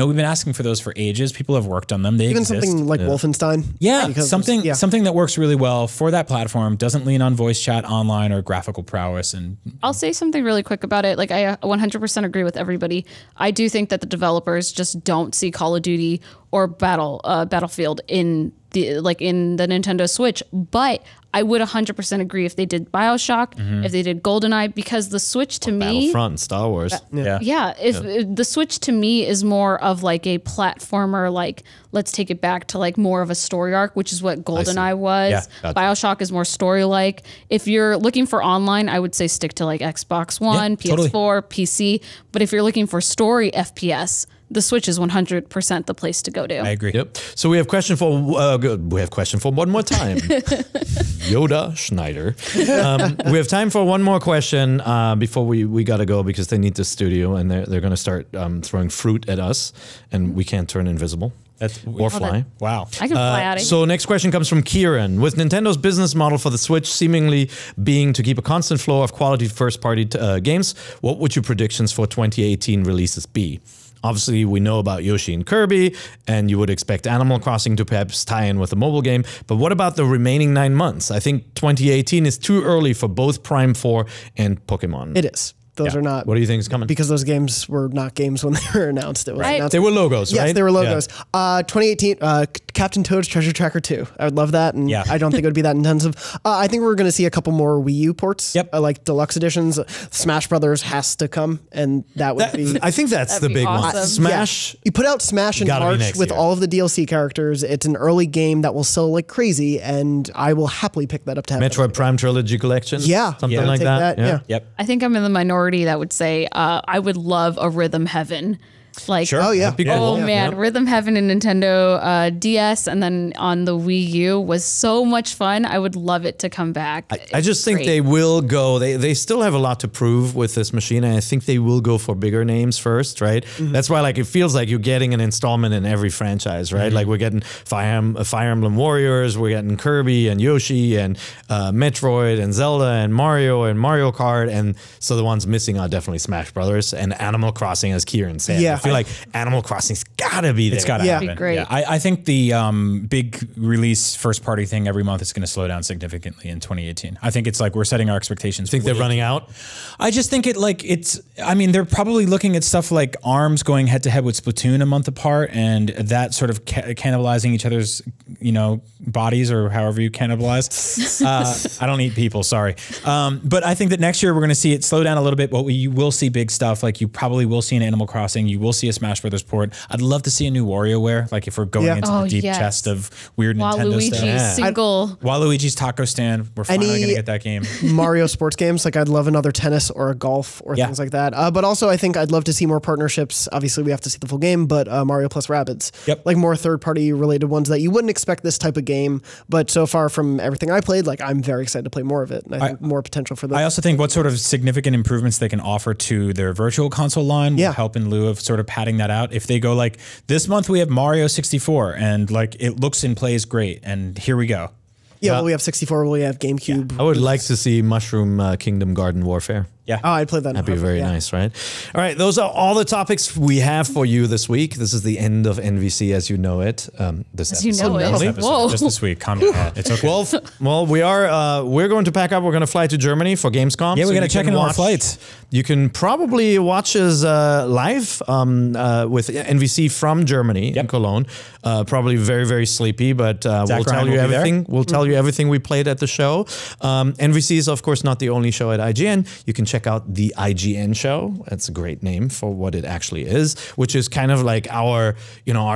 We've been asking for those for ages. People have worked on them. They even exist. Something like Wolfenstein. Something that works really well for that platform, doesn't lean on voice chat online or graphical prowess. And I'll say something really quick about it. Like, I 100% agree with everybody. I do think that the developers just don't see Call of Duty or Battlefield in in the Nintendo Switch. But I would 100% agree if they did BioShock, if they did GoldenEye, because the Switch to me, Battlefront, Star Wars. If the Switch to me is more of like a platformer, like let's take it back to like more of a story arc, which is what GoldenEye was. Yeah, gotcha. BioShock is more story-like. If you're looking for online, I would say stick to like Xbox One, PS4, PC. But if you're looking for story FPS, the Switch is 100% the place to go to. I agree. Yep. So we have question for one more time. Yoda Schneider. We have time for one more question before we got to go because they need the studio and they're going to start throwing fruit at us and we can't turn invisible. Or fly. Wow. I can fly out of here. So next question comes from Kieran. With Nintendo's business model for the Switch seemingly being to keep a constant flow of quality first-party games, what would your predictions for 2018 releases be? Obviously, we know about Yoshi and Kirby, and you would expect Animal Crossing to perhaps tie in with a mobile game. But what about the remaining 9 months? I think 2018 is too early for both Prime 4 and Pokemon. It is. Those are not. What do you think is coming? Because those games were not games when they were announced. It was announced. They were logos, right? Yes, they were logos. 2018, Captain Toad's Treasure Tracker 2. I would love that, and I don't think it would be that intensive. I think we're going to see a couple more Wii U ports, like deluxe editions. Smash Brothers has to come, and that would be. I think that's the big awesome. one. Smash. You put out Smash in March with all of the DLC characters. It's an early game that will sell like crazy, and I will happily pick that up to have Metroid Prime Trilogy Collection. Something like that. Yep. I think I'm in the minority that would say I would love a Rhythm Heaven. Like, Oh yeah. That'd be cool. oh man, Rhythm Heaven and Nintendo DS, and then on the Wii U was so much fun. I would love it to come back. I just think they will go. They still have a lot to prove with this machine, and I think they will go for bigger names first, right? That's why, like, it feels like you're getting an installment in every franchise, right? Like we're getting Fire Emblem Warriors, we're getting Kirby and Yoshi and Metroid and Zelda and Mario Kart, and so the ones missing are definitely Smash Brothers and Animal Crossing, as Kieran said. Yeah. I feel like Animal Crossing's gotta be there. It's gotta happen. Be great. Yeah, I think the big release first party thing every month is going to slow down significantly in 2018. I think it's like we're setting our expectations. Think they're running out? I just think I mean, they're probably looking at stuff like ARMS going head to head with Splatoon a month apart, and that sort of cannibalizing each other's, bodies, or however you cannibalize. I don't eat people, sorry. But I think that next year we're going to see it slow down a little bit, but you will see big stuff. Like you probably will see an Animal Crossing. You will see a Smash Brothers port. I'd love to see a new WarioWare. Like if we're going into the deep chest of weird Nintendo stuff. Waluigi's Taco Stand. We're finally going to get that game. Mario sports games. Like I'd love another tennis or a golf or things like that. But also I think I'd love to see more partnerships. Obviously we have to see the full game, but Mario plus Rabbids. Yep. Like more third party related ones that you wouldn't expect this type of game. But so far from everything I played, like I'm very excited to play more of it. And I think more potential for that. I also think what sort of significant improvements they can offer to their virtual console line will help in lieu of sort of padding that out. If they go like, this month we have Mario 64 and like it looks and plays great and here we go. Yeah, well, we have 64, we have GameCube. I would like to see Mushroom Kingdom Garden Warfare. Yeah. Oh, I'd play that. That'd be very nice, right? All right, those are all the topics we have for you this week. This is the end of NVC as you know it. As you know it. Whoa. Just this week. Calm down. It's okay. Well, we're going to pack up. We're going to fly to Germany for Gamescom. Yeah, we got to check in our flights. You can probably watch us live with NVC from Germany in Cologne. Probably very, very sleepy, but we'll tell you everything. We'll tell you everything we played at the show. NVC is, of course, not the only show at IGN. You can check out the IGN show. That's a great name for what it actually is, which is kind of like our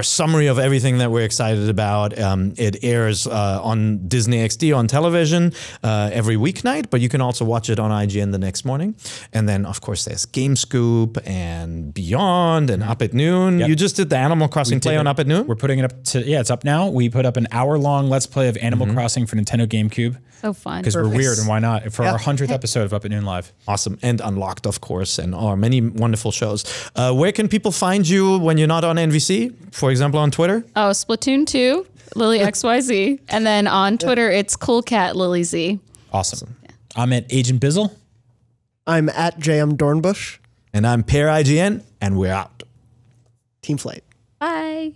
summary of everything that we're excited about. It airs on Disney XD on television every weeknight, but you can also watch it on IGN the next morning. And then, of course, there's Game Scoop and Beyond and Up at Noon. Yep. You just did the Animal Crossing play on Up at Noon? We're putting it up to, it's up now. We put up an hour-long Let's Play of Animal Crossing for Nintendo GameCube. So fun. Because we're weird, and why not? For our 100th episode of Up at Noon Live. Awesome. And Unlocked, of course, and our many wonderful shows. Where can people find you when you're not on NVC? For example, on Twitter? Oh, Splatoon 2, Lily XYZ. And then on Twitter, it's CoolCat Lily Z. Awesome. I'm at Agent Bizzle. I'm at JM Dornbush. And I'm Per IGN, and we're out. Team Flight. Bye.